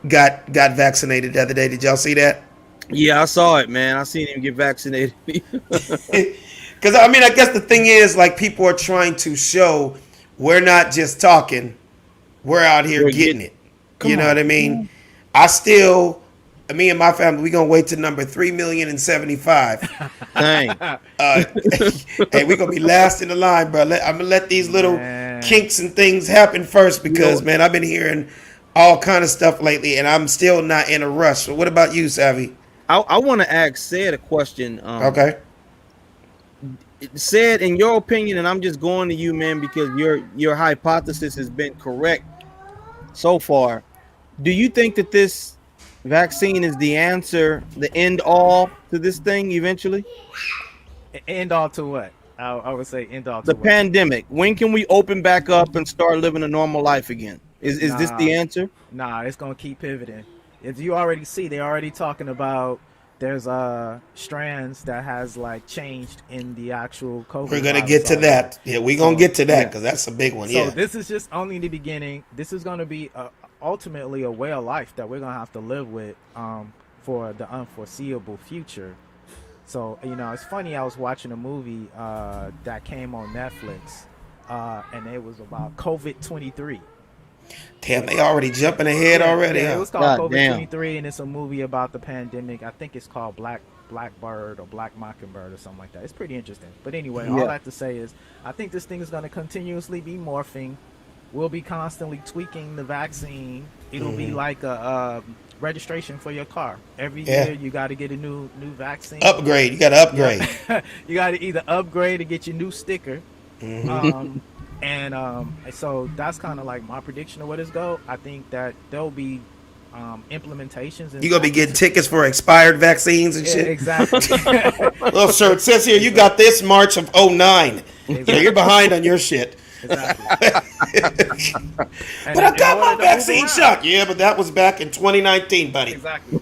got vaccinated the other day. Did y'all see that? Yeah, I saw it, man. I seen him get vaccinated. Because I mean, I guess the thing is, like, people are trying to show we're not just talking, we're out here getting it. You know what I mean? Me and my family, we gonna wait to number 3,075,000. Dang. Hey, we gonna be last in the line, bro. I'm gonna let these little kinks and things happen first because, man, I've been hearing all kind of stuff lately, and I'm still not in a rush. So, what about you, Savvy? I want to ask Sid a question. Okay. Sid, in your opinion, and I'm just going to you, man, because your hypothesis has been correct so far. Do you think that this vaccine is the answer, the end all to this thing eventually? End all to what? I would say end all to the what? Pandemic. When can we open back up and start living a normal life again? Is this the answer? Nah, it's gonna keep pivoting. If you already see, they're already talking about there's strands that has like changed in the actual COVID. We're gonna get to that. Yeah, we're gonna get to that because that's a big one. So this is just only the beginning. This is gonna be ultimately a way of life that we're gonna have to live with for the unforeseeable future. So, it's funny. I was watching a movie that came on Netflix, and it was about COVID-23. Damn, they already jumping ahead already. Yeah, huh? it was called COVID-23, and it's a movie about the pandemic. I think it's called Blackbird or Black Mockingbird or something like that. It's pretty interesting. But anyway, all I have to say is I think this thing is going to continuously be morphing. We'll be constantly tweaking the vaccine. It'll be like a registration for your car. Every year you got to get a new vaccine. Upgrade. You got to upgrade. You got to either upgrade or get your new sticker. So that's kind of like my prediction of what it's go. I think that there'll be implementations. You're going to be getting tickets for expired vaccines and shit? Exactly. Well, sir, it says here you got this March of 09. Exactly. You're behind on your shit. Exactly. But I got my vaccine shot. Yeah, but that was back in 2019, buddy. Exactly.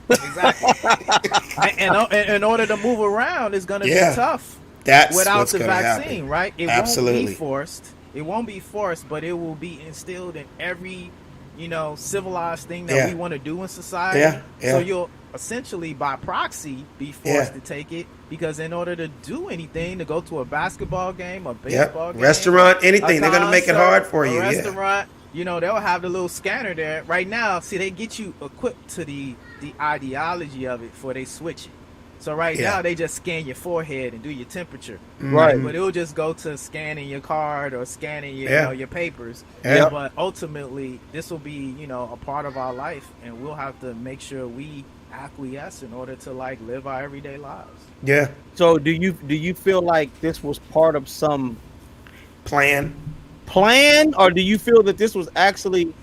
And in order to move around, it's going to be tough. That's without what's the vaccine, happen. right? It Absolutely. won't be forced. It won't be forced, but it will be instilled in every, civilized thing that we want to do in society. Yeah. So you'll essentially, by proxy, be forced to take it, because in order to do anything, to go to a basketball game, a baseball game, restaurant, anything, they're going to make it hard for you. Restaurant, they'll have the little scanner there. Right now, see, they get you equipped to the ideology of it before they switch it. So now they just scan your forehead and do your temperature. Right. But it'll just go to scanning your card or scanning your your papers. Yeah. But ultimately, this will be a part of our life, and we'll have to make sure we acquiesce in order to live our everyday lives. Yeah. So do you feel like this was part of some plan, or do you feel that this was actually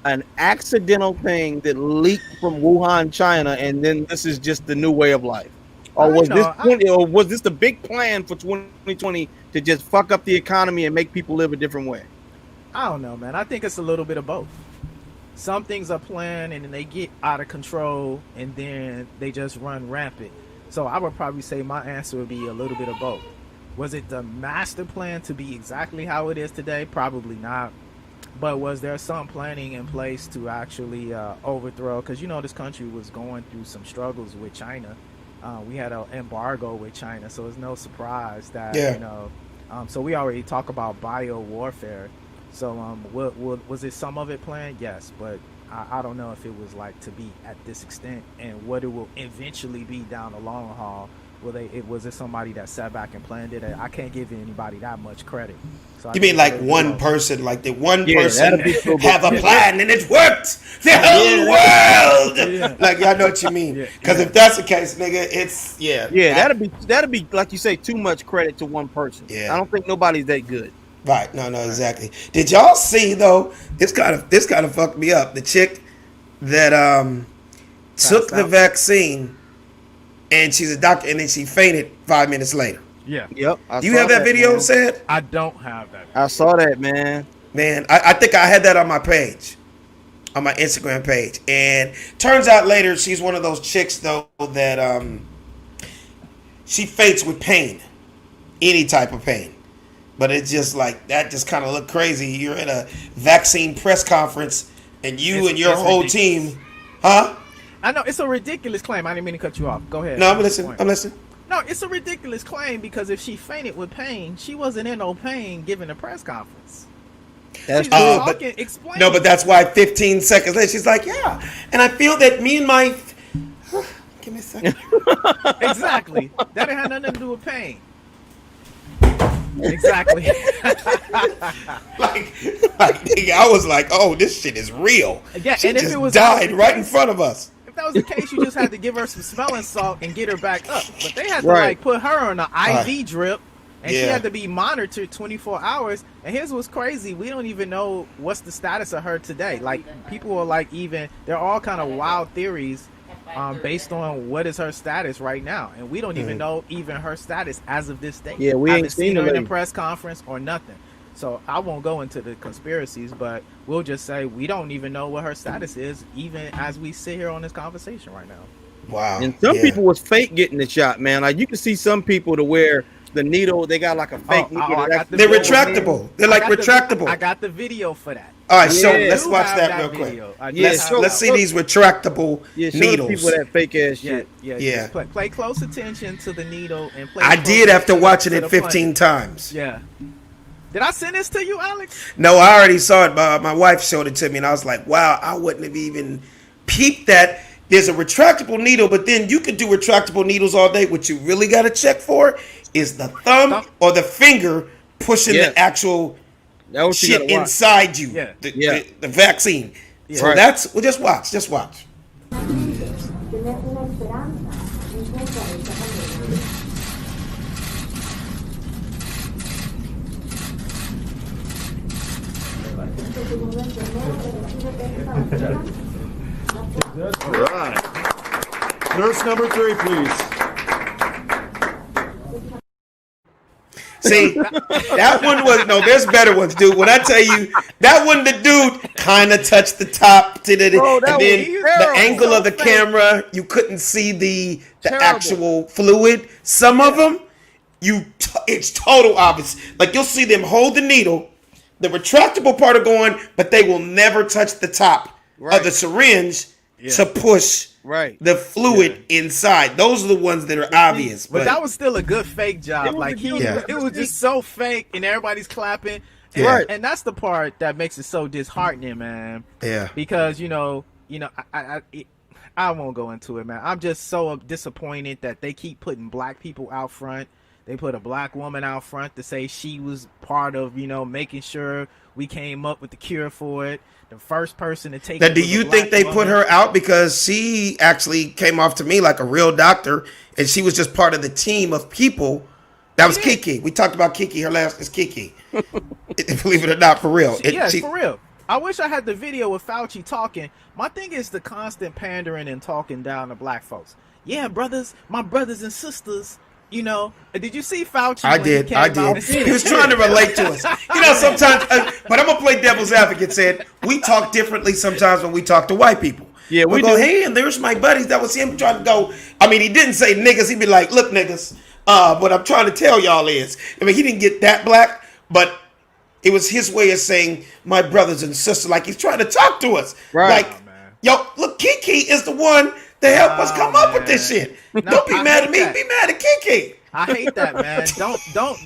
an accidental thing that leaked from Wuhan, China, and then this is just the new way of life? Or was this the big plan for 2020 to just fuck up the economy and make people live a different way? I don't know, man. I think it's a little bit of both. Some things are planned and then they get out of control and then they just run rampant. So I would probably say my answer would be a little bit of both. Was it the master plan to be exactly how it is today? Probably not. But was there some planning in place to actually overthrow? Because this country was going through some struggles with China. We had an embargo with China, so it's no surprise that so we already talk about bio warfare. So was it some of it planned? Yes, but I don't know if it was to be at this extent, and what it will eventually be down the long haul. Was it somebody that sat back and planned it? I can't give anybody that much credit. So you mean one person, the one person have a plan and it worked the whole world? I know what you mean. Because if that's the case, nigga, it's that'd be like you say, too much credit to one person. I don't think nobody's that good. Right. No, exactly. Did y'all see though? This kind of fucked me up. The chick that took the vaccine. And she's a doctor, and then she fainted 5 minutes later. Yeah. Yep. Do you have that video, Said? I don't have that. I saw that, man. Man, I think I had that on my page, on my Instagram page. And turns out later, she's one of those chicks, though, that she faints with pain. Any type of pain. But it's just that just kind of looked crazy. You're at a vaccine press conference, and and your whole team, huh? I know it's a ridiculous claim. I didn't mean to cut you off. Go ahead. No, I'm listening. No, it's a ridiculous claim because if she fainted with pain, she wasn't in no pain giving a press conference. That's explaining. No, but that's why 15 seconds later she's like, yeah. And I feel that me and my give me a second. Exactly. That didn't have nothing to do with pain. Exactly. I was like, oh, this shit is real. Yeah, she and just if it was died right in front of us. If that was the case, you just had to give her some smelling salt and get her back up. But they had to put her on an IV drip, and she had to be monitored 24 hours. And here's what's crazy: we don't even know what's the status of her today. People are they're all kind of wild theories. Based on what is her status right now, and we don't even know even her status as of this day. Yeah, we haven't ain't seen her her in a press conference or nothing. So I won't go into the conspiracies, but we'll just say we don't even know what her status is, even as we sit here on this conversation right now. Wow. And some people was fake getting the shot, man. You can see some people to where the needle, they got a fake needle. They're retractable. They're retractable. I got the video for that. All right, so Yeah. let's do watch have that that real quick. video. I do Yeah, Let's have let's that see one. these retractable Yeah, show the needles. people that fake ass Yeah, shit. yeah, Yeah. just play close attention to the needle and play. I close did after attention watching to it the 15 punch. times. Yeah. Did I send this to you, Alex? No, I already saw it. My wife showed it to me, and I was like, wow, I wouldn't have even peeped that. There's a retractable needle, but then you could do retractable needles all day. What you really got to check for is the thumb or the finger pushing Yeah. the actual That what you shit gotta watch. inside you, Yeah. the vaccine. So Right. that's, well, just watch. All right. Nurse number 3, please. See, that one was, no, there's better ones, dude. When I tell you, that one, the dude kind of touched the top to the, Bro, that and then was the terrible. angle of the So fake. camera, you couldn't see the Terrible. actual fluid. Some of them, it's total obvious. Like, you'll see them hold the needle, the retractable part are going, but they will never touch the top of the syringe to push Right. the fluid inside. Those are the ones that are obvious. But that was still a good fake job. Like it was just so fake, and everybody's clapping. And, Right. and that's the part that makes it so disheartening, man. Yeah. Because I won't go into it, man. I'm just so disappointed that they keep putting black people out front. They put a black woman out front to say she was part of, making sure we came up with the cure for it. The first person to take Now, it do was a you black think they woman. put her out because she actually came off to me like a real doctor, and she was just part of the team of people? That was Kiki. We talked about Kiki. Her last is Kiki. Believe it or not, for real. For real. I wish I had the video with Fauci talking. My thing is the constant pandering and talking down to black folks. Yeah, brothers, my brothers and sisters. Did you see Fauci? I when did. He, came out and He was trying to relate to us. Sometimes, but I'm gonna play devil's advocate. Said we talk differently sometimes when we talk to white people. Yeah, we go, hey, and there's my buddies. That was him trying to go. I mean, he didn't say niggas. He'd be like, look, niggas. What I'm trying to tell y'all is, I mean, he didn't get that black, but it was his way of saying my brothers and sisters. Like he's trying to talk to us. Right. Like, yo, look, Kiki is the one that helped us come up with this shit. Don't be mad at me. Be mad at Kiki. I hate that, man.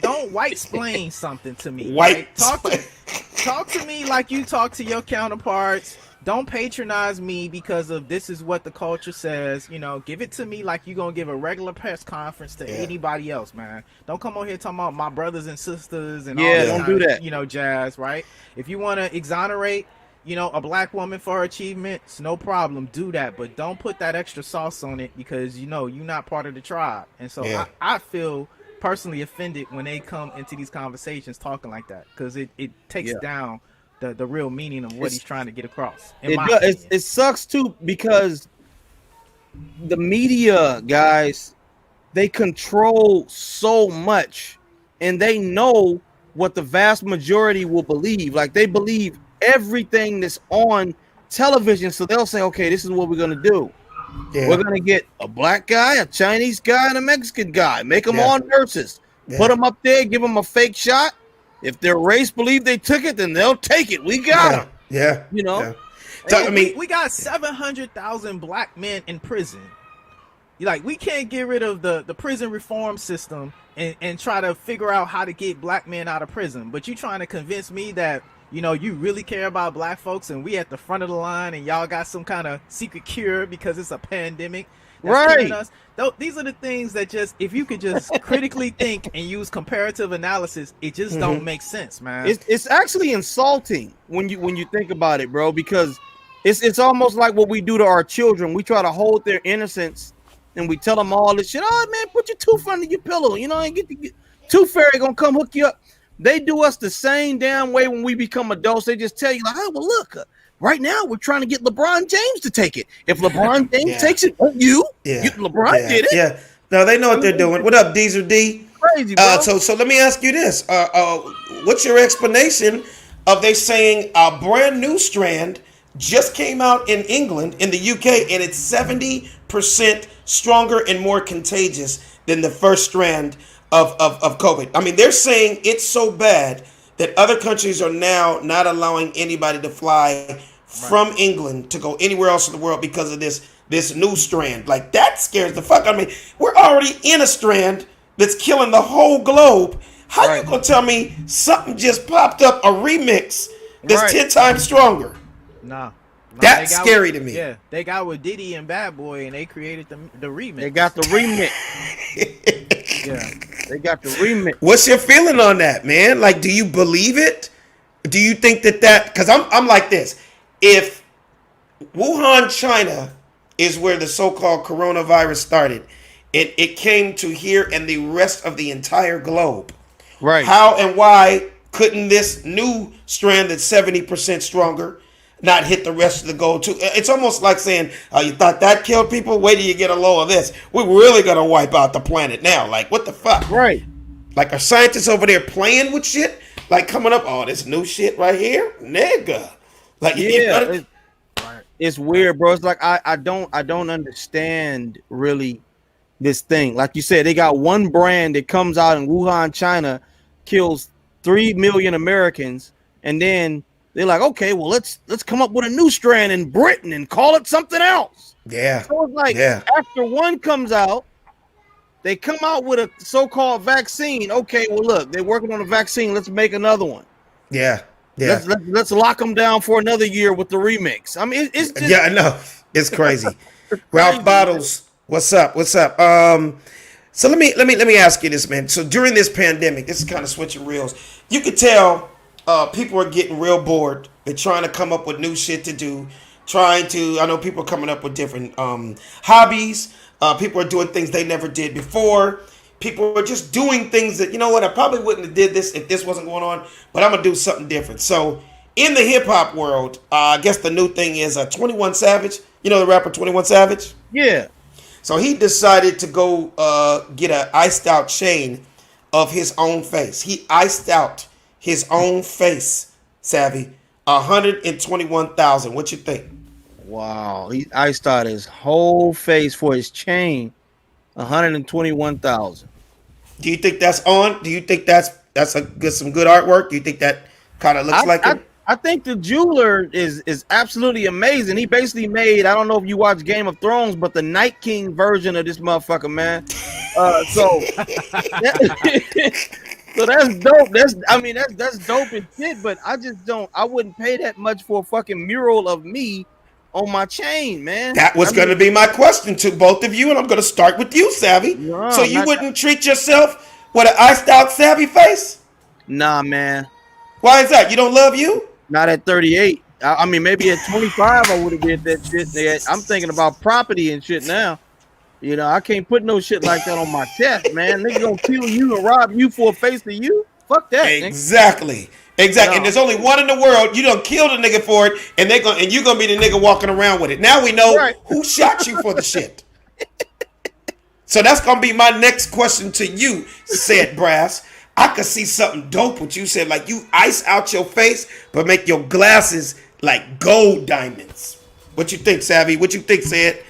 Don't white explain something to me. White. Right? Talk to me like you talk to your counterparts. Don't patronize me because of this is what the culture says. Give it to me like you're gonna give a regular press conference to anybody else, man. Don't come on here talking about my brothers and sisters and all this don't kind do of, that. jazz, right? If you want to exonerate a black woman for her achievements, no problem, do that, but don't put that extra sauce on it because you're not part of the tribe. And so I feel personally offended when they come into these conversations talking like that because it takes down the real meaning of what he's trying to get across. It sucks too because the media guys, they control so much and they know what the vast majority will believe. Like they believe everything that's on television, so they'll say, okay, this is what we're gonna do. We're gonna get a black guy, a Chinese guy, and a Mexican guy, make them all nurses, put them up there, give them a fake shot. If their race believe they took it, then they'll take it. We got them. So, I mean, we got 700,000 black men in prison. We can't get rid of the prison reform system and try to figure out how to get black men out of prison, but you trying to convince me that you really care about black folks and we at the front of the line and y'all got some kind of secret cure because it's a pandemic that's killing us. These are the things that just, if you could just critically think and use comparative analysis, it just don't make sense, man. It's actually insulting when you think about it, bro, because it's almost like what we do to our children. We try to hold their innocence and we tell them all this shit. Oh man, put your tooth under your pillow, and get the tooth fairy gonna come hook you up. They do us the same damn way when we become adults. They just tell you like, oh, well, look, right now we're trying to get LeBron James to take it. If LeBron James takes it, LeBron did it. Yeah. No, they know what they're doing. What up, Deezer D? Crazy, bro. So let me ask you this. What's your explanation of they saying a brand new strand just came out in England, in the UK, and it's 70% stronger and more contagious than the first strand of COVID. I mean, they're saying it's so bad that other countries are now not allowing anybody to fly from England to go anywhere else in the world because of this new strand. Like, that scares the fuck out of me. We're already in a strand that's killing the whole globe. How you gonna tell me something just popped up, a remix that's 10 times stronger? Nah. That's scary to me. Yeah, they got with Diddy and Bad Boy, and they created the remix. They got the remix. Yeah, they got the remix. What's your feeling on that, man? Like, do you believe it? Do you think that? Because I'm like this. If Wuhan, China, is where the so-called coronavirus started, it came to here and the rest of the entire globe. Right. How and why couldn't this new strand that's 70% stronger not hit the rest of the gold too? It's almost like saying, you thought that killed people? Wait till you get a low of this. We're really going to wipe out the planet now. Like, what the fuck? Right. Like, are scientists over there playing with shit? Like, coming up, oh, this new shit right here? Nigga. Like, yeah. It's weird, bro. It's like, I don't understand really this thing. Like you said, they got one brand that comes out in Wuhan, China, kills 3 million Americans, and then they're like, okay, well, let's come up with a new strand in Britain and call it something else. Yeah. So it's like, after one comes out, they come out with a so-called vaccine. Okay, well, look, they're working on a vaccine. Let's make another one. Yeah. Yeah. Let's lock them down for another year with the remix. I mean, it's just, yeah, I know. It's crazy. Ralph Bottles, what's up? What's up? So let me ask you this, man. So during this pandemic, this is kind of switching reels. You could tell people are getting real bored. They're trying to come up with new shit to do. I know people are coming up with different hobbies. People are doing things they never did before. People are just doing things that, you know what, I probably wouldn't have did this if this wasn't going on, but I'm going to do something different. So in the hip-hop world, I guess the new thing is 21 Savage. You know the rapper 21 Savage? Yeah. So he decided to go get an iced out chain of his own face. He iced out his own face, Savvy. 121,000. What you think? Wow. He iced out his whole face for his chain. 121,000. Do you think that's on? Do you think that's some good artwork? Do you think that kind of looks like it? I think the jeweler is absolutely amazing. He basically made, I don't know if you watch Game of Thrones, but the Night King version of this motherfucker, man. So that's dope. That's dope and shit, but I wouldn't pay that much for a fucking mural of me on my chain, man. That was going to be my question to both of you, and I'm going to start with you, Savvy. No, so you wouldn't treat yourself with an iced out Savvy face? Nah, man. Why is that? You don't love you? Not at 38. I mean, maybe at 25 I would have did that shit. I'm thinking about property and shit now. You know, I can't put no shit like that on my chest, man. Nigga gonna kill you and rob you for a face of you? Fuck that. Exactly. Nigga. No. And there's only one in the world. You done killed a nigga for it, and you're gonna be the nigga walking around with it. Now we know who shot you for the shit. So that's gonna be my next question to you, said Brass. I could see something dope what you said, like you ice out your face, but make your glasses like gold diamonds. What you think, Savvy? What you think, Said?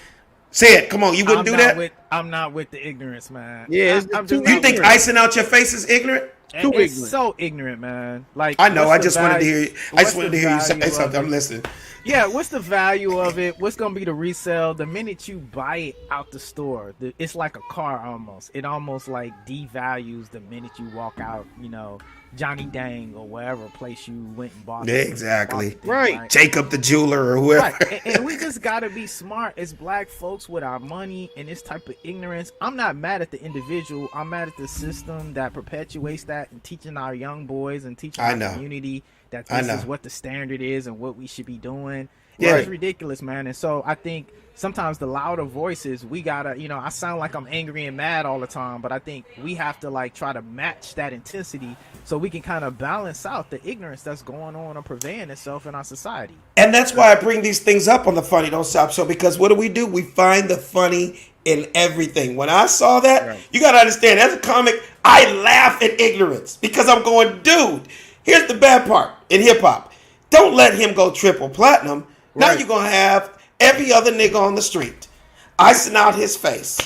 Say it. Come on, you wouldn't do that? I'm not with the ignorance, man. Yeah, you think icing out your face is ignorant? It's so ignorant, man. Like, I know. I just wanted to hear you. I just wanted to hear you say something. I'm listening. Yeah, what's the value of it? What's gonna be the resale? The minute you buy it out the store, it's like a car almost. It almost like devalues the minute you walk out. You know, Johnny Dang or wherever place you went and bought. Exactly. Right. Jacob the jeweler or whoever. Right. And we just gotta be smart as black folks with our money and this type of ignorance. I'm not mad at the individual. I'm mad at the system that perpetuates that and teaching our young boys and teaching our community that this is what the standard is and what we should be doing. Yeah, it's ridiculous, man. And so I think sometimes the louder voices, we gotta, I sound like I'm angry and mad all the time, but I think we have to like try to match that intensity so we can kind of balance out the ignorance that's going on or prevailing itself in our society. And that's why I bring these things up on the Funny Don't Stop show, because what do? We find the funny in everything. When I saw that, you gotta understand, as a comic, I laugh at ignorance because I'm going, dude, here's the bad part in hip hop. Don't let him go triple platinum. Now you're going to have every other nigga on the street icing out his face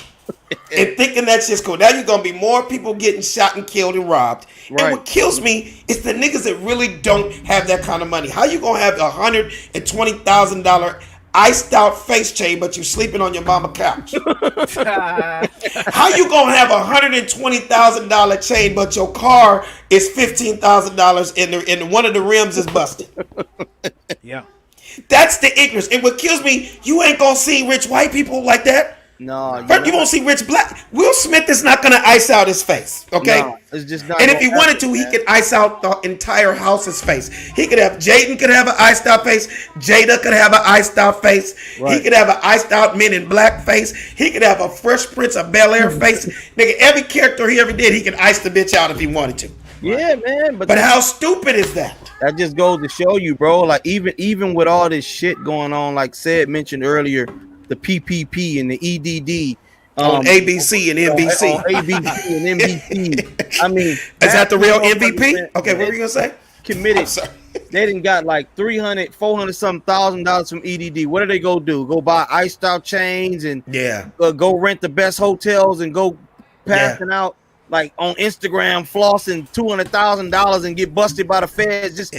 and thinking that's just cool. Now you're gonna be more people getting shot and killed and robbed. Right. And what kills me is the niggas that really don't have that kind of money. How you gonna have $120,000 iced out face chain, but you sleeping on your mama couch? How you gonna have $120,000 chain, but your car is $15,000 and one of the rims is busted? Yeah. That's the ignorance. And what kills me, you ain't gonna see rich white people like that. No, But you won't see rich black. Will Smith is not gonna ice out his face, okay? No, it's just not. And if he wanted to, he could ice out the entire house's face. He could have Jaden could have an iced out face. Jada could have an iced out face. Right. He could have an iced out Men in Black face. He could have a Fresh Prince of Bel Air face. Nigga, every character he ever did, he could ice the bitch out if he wanted to. Yeah, man. But how stupid is that? That just goes to show you, bro. Like even with all this shit going on, like Sid mentioned earlier, the PPP and the EDD. On ABC and NBC. On ABC and NBC. I mean, is that the real MVP? Man, Okay, what were you gonna say? Committed. They didn't got like 300, 400 something $1,000 from EDD. What do they go do? Go buy iced out chains and go rent the best hotels and go passing out like on Instagram flossing $200,000 and get busted by the feds. Just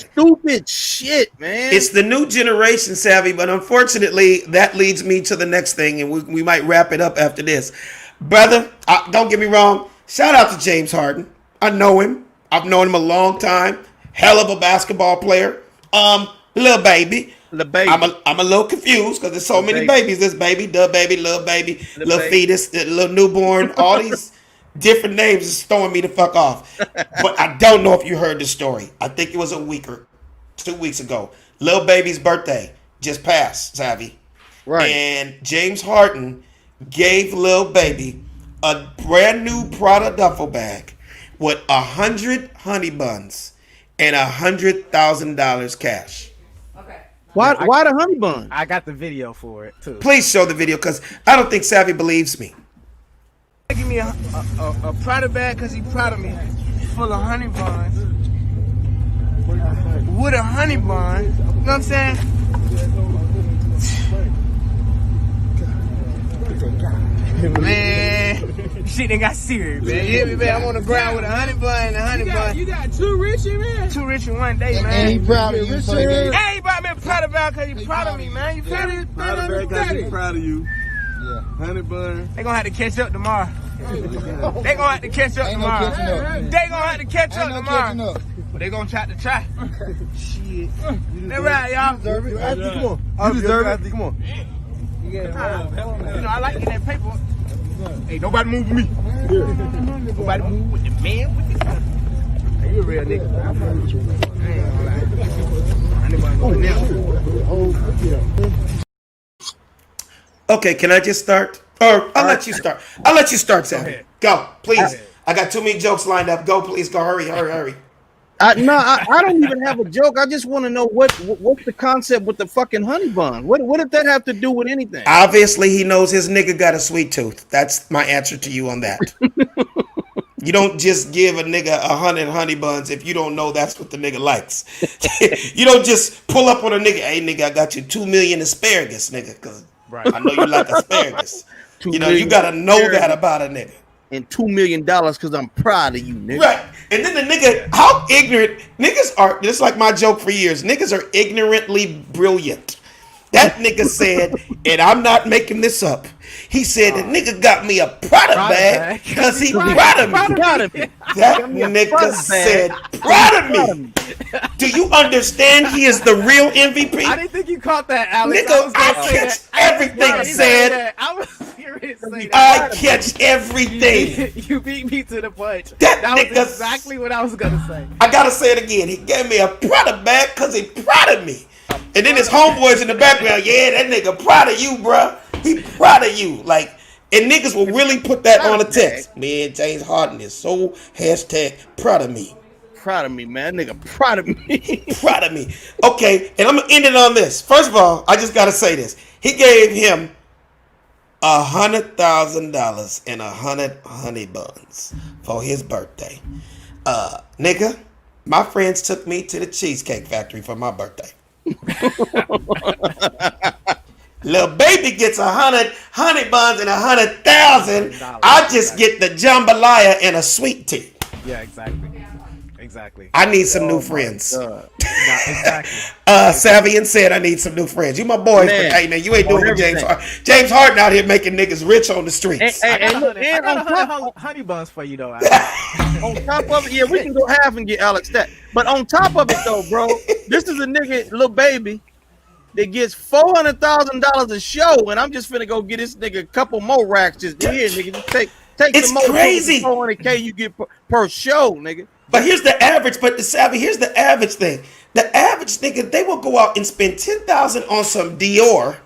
stupid shit, man. It's the new generation, Savvy, but unfortunately, that leads me to the next thing, and we might wrap it up after this. Brother, don't get me wrong. Shout out to James Harden. I know him. I've known him a long time. Hell of a basketball player. Little baby. I'm a little confused because there's so many babies. This baby, the baby, little fetus, little newborn, all these different names is throwing me the fuck off. But I don't know if you heard the story. I think it was a week or 2 weeks ago. Lil Baby's birthday just passed, Savvy. Right. And James Harden gave Lil Baby a brand new Prada duffel bag with 100 honey buns and $100,000 cash. Why the honey bun? I got the video for it too. Please show the video because I don't think Savvy believes me. Give me a Prada bag because he proud of me, full of honey buns, with a honey bun. You know what I'm saying? Man, shit done got serious, man. You hear me, man? I'm on the ground with a honey bun and a honey bun. You got two rich in, man? Two rich in one day, man. And he proud of you. Hey, he brought me a Prada bag because he proud of me, man. You feel me? Prada bag because he proud of you. Yeah. Honey bun. They gonna have to catch up tomorrow. They gonna have to catch up tomorrow. They gonna have to catch up tomorrow. But they gonna try to try. Shit. They right, y'all. You deserve it. Come on. You deserve it. Come on. You know, I like getting that paper. Hey, nobody move with me. Nobody move with the man with the gun. Hey, you a real nigga. I ain't gonna lie. Okay, can I just start? Or I'll let you start. I'll let you start, Savvy. Go, please. I got too many jokes lined up. Go, please. Go, hurry. I don't even have a joke. I just want to know what's the concept with the fucking honey bun. What did that have to do with anything? Obviously, he knows his nigga got a sweet tooth. That's my answer to you on that. You don't just give a nigga 100 honey buns if you don't know that's what the nigga likes. You don't just pull up on a nigga. Hey, nigga, I got you 2 million asparagus, nigga, because I know you like asparagus. You know, you got to know that about a nigga. And $2 million because I'm proud of you, nigga. Right. And then the nigga, how ignorant niggas are. This is like my joke for years. Niggas are ignorantly brilliant. That nigga said, and I'm not making this up. He said the nigga got me a Prada bag because he proud of me. That nigga said proud of me. Do you understand he is the real MVP? I didn't think you caught that, Alex. Nigga, I catch everything said. I was serious. I catch everything. You beat me to the punch. That was nigga, exactly what I was gonna say. I gotta say it again. He gave me a Prada bag because he proud of me. And then his homeboys in the background, yeah, that nigga proud of you, bruh. He proud of you. Like, and niggas will really put that on a text. Man, James Harden is so #proud of me. Proud of me, man. That nigga proud of me. Proud of me. Okay, and I'm gonna end it on this. First of all, I just gotta say this. He gave him $100,000 and 100 honey buns for his birthday. Nigga, my friends took me to the Cheesecake Factory for my birthday. Lil Baby gets 100 honey buns and 100,000. I just get the jambalaya and a sweet tea. Yeah, exactly. I need some new friends. Exactly. Savian said I need some new friends. You my boys, but hey man, you ain't doing what James Harden. James Harden out here making niggas rich on the streets. I got honey buns for you though. On top of it, yeah, we can go half and get Alex that. But on top of it though, bro, this is a nigga, Lil Baby, that gets $400,000 a show, and I'm just finna go get this nigga a couple more racks. Just here, nigga. Just take it's some more. Crazy. $400K you get per show, nigga. But here's the average. But the Savvy, here's the average thing. The average nigga, they will go out and spend $10,000 on some Dior,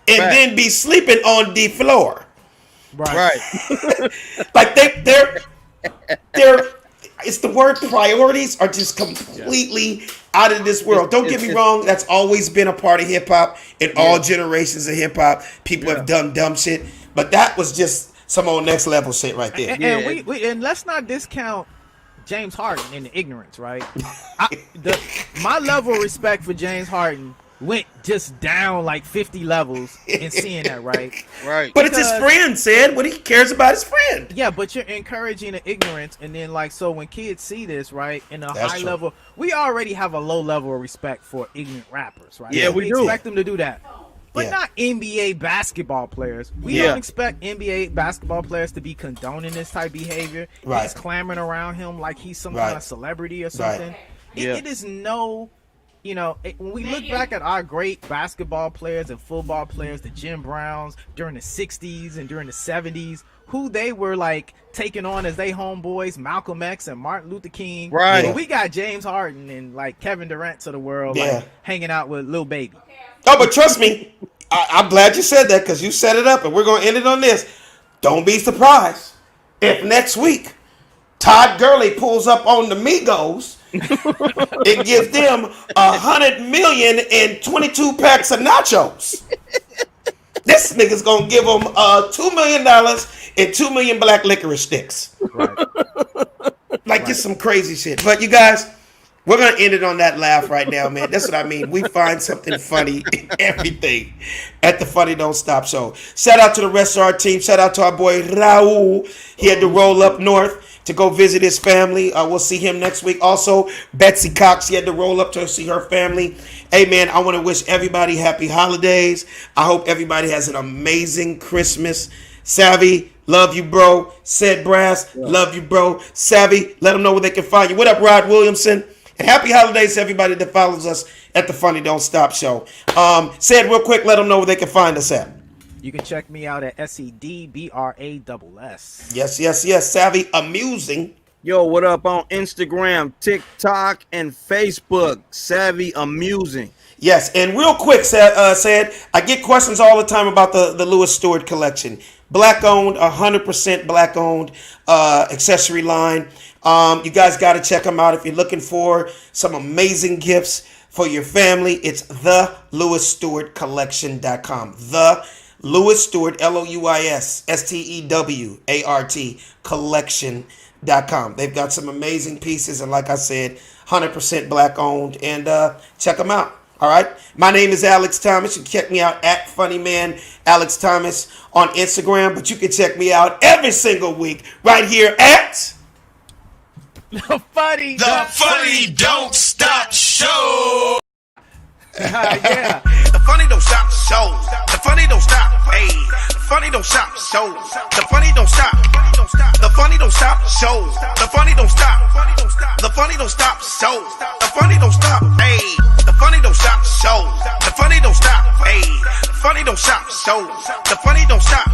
and then be sleeping on the floor. Right. Like they're. It's the word priorities are just completely out of this world. Don't get me wrong. That's always been a part of hip hop in all generations of hip hop. People have done dumb shit, but that was just some old next level shit right there. And let's not discount James Harden in the ignorance, right? My level of respect for James Harden went just down like 50 levels in seeing that, right? Right. But it's his friend, said what he cares about his friend. Yeah, but you're encouraging the ignorance, and then like so when kids see this, right, in a high level, we already have a low level of respect for ignorant rappers, right? Yeah, we do expect them to do that. But not NBA basketball players. We don't expect NBA basketball players to be condoning this type of behavior. Right. He's clamoring around him like he's some kind of celebrity or something. It is no, when we look back at our great basketball players and football players, the Jim Browns during the 60s and during the 70s, who they were like taking on as they homeboys, Malcolm X and Martin Luther King. Right. But we got James Harden and like Kevin Durant of the world like hanging out with Lil Baby. Oh, but trust me, I'm glad you said that because you set it up, and we're going to end it on this. Don't be surprised if next week Todd Gurley pulls up on the Migos and gives them 100 million and 22 packs of nachos. This nigga's going to give them $2 million and 2 million black licorice sticks. Like, it's some crazy shit. But you guys, we're going to end it on that laugh right now, man. That's what I mean. We find something funny in everything at the Funny Don't Stop Show. Shout out to the rest of our team. Shout out to our boy Raul. He had to roll up north to go visit his family. We'll see him next week. Also, Betsy Cox, she had to roll up to see her family. Hey, man, I want to wish everybody happy holidays. I hope everybody has an amazing Christmas. Savvy, love you, bro. Said Brass, love you, bro. Savvy, let them know where they can find you. What up, Rod Williamson? And happy holidays to everybody that follows us at the Funny Don't Stop Show. Said real quick, let them know where they can find us at. You can check me out at SEDBRASS. Yes. Savvy Amusing. Yo, what up on Instagram, TikTok, and Facebook? Savvy Amusing. Yes, and real quick, Said, I get questions all the time about the Lewis Stewart collection. Black owned, 100% black owned accessory line. You guys got to check them out if you're looking for some amazing gifts for your family. It's theLewisStewartCollection.com. The Lewis Stewart, LOUISSTEWART collection.com. They've got some amazing pieces, and like I said, 100% black owned, and check them out. All right. My name is Alex Thomas. You can check me out at Funnyman Alex Thomas on Instagram, but you can check me out every single week right here at The Funny Don't Stop Show. Yeah. The Funny Don't Stop Show. The Funny Don't Stop. Hey. The Funny Don't Stop Show. The Funny Don't Stop. The Funny Don't Stop Show. The Funny Don't Stop. The Funny Don't Stop Show. The Funny Don't Stop. Hey. The Funny Don't Stop Show. The Funny Don't Stop. Hey. The Funny Don't Stop Show. The Funny Don't Stop.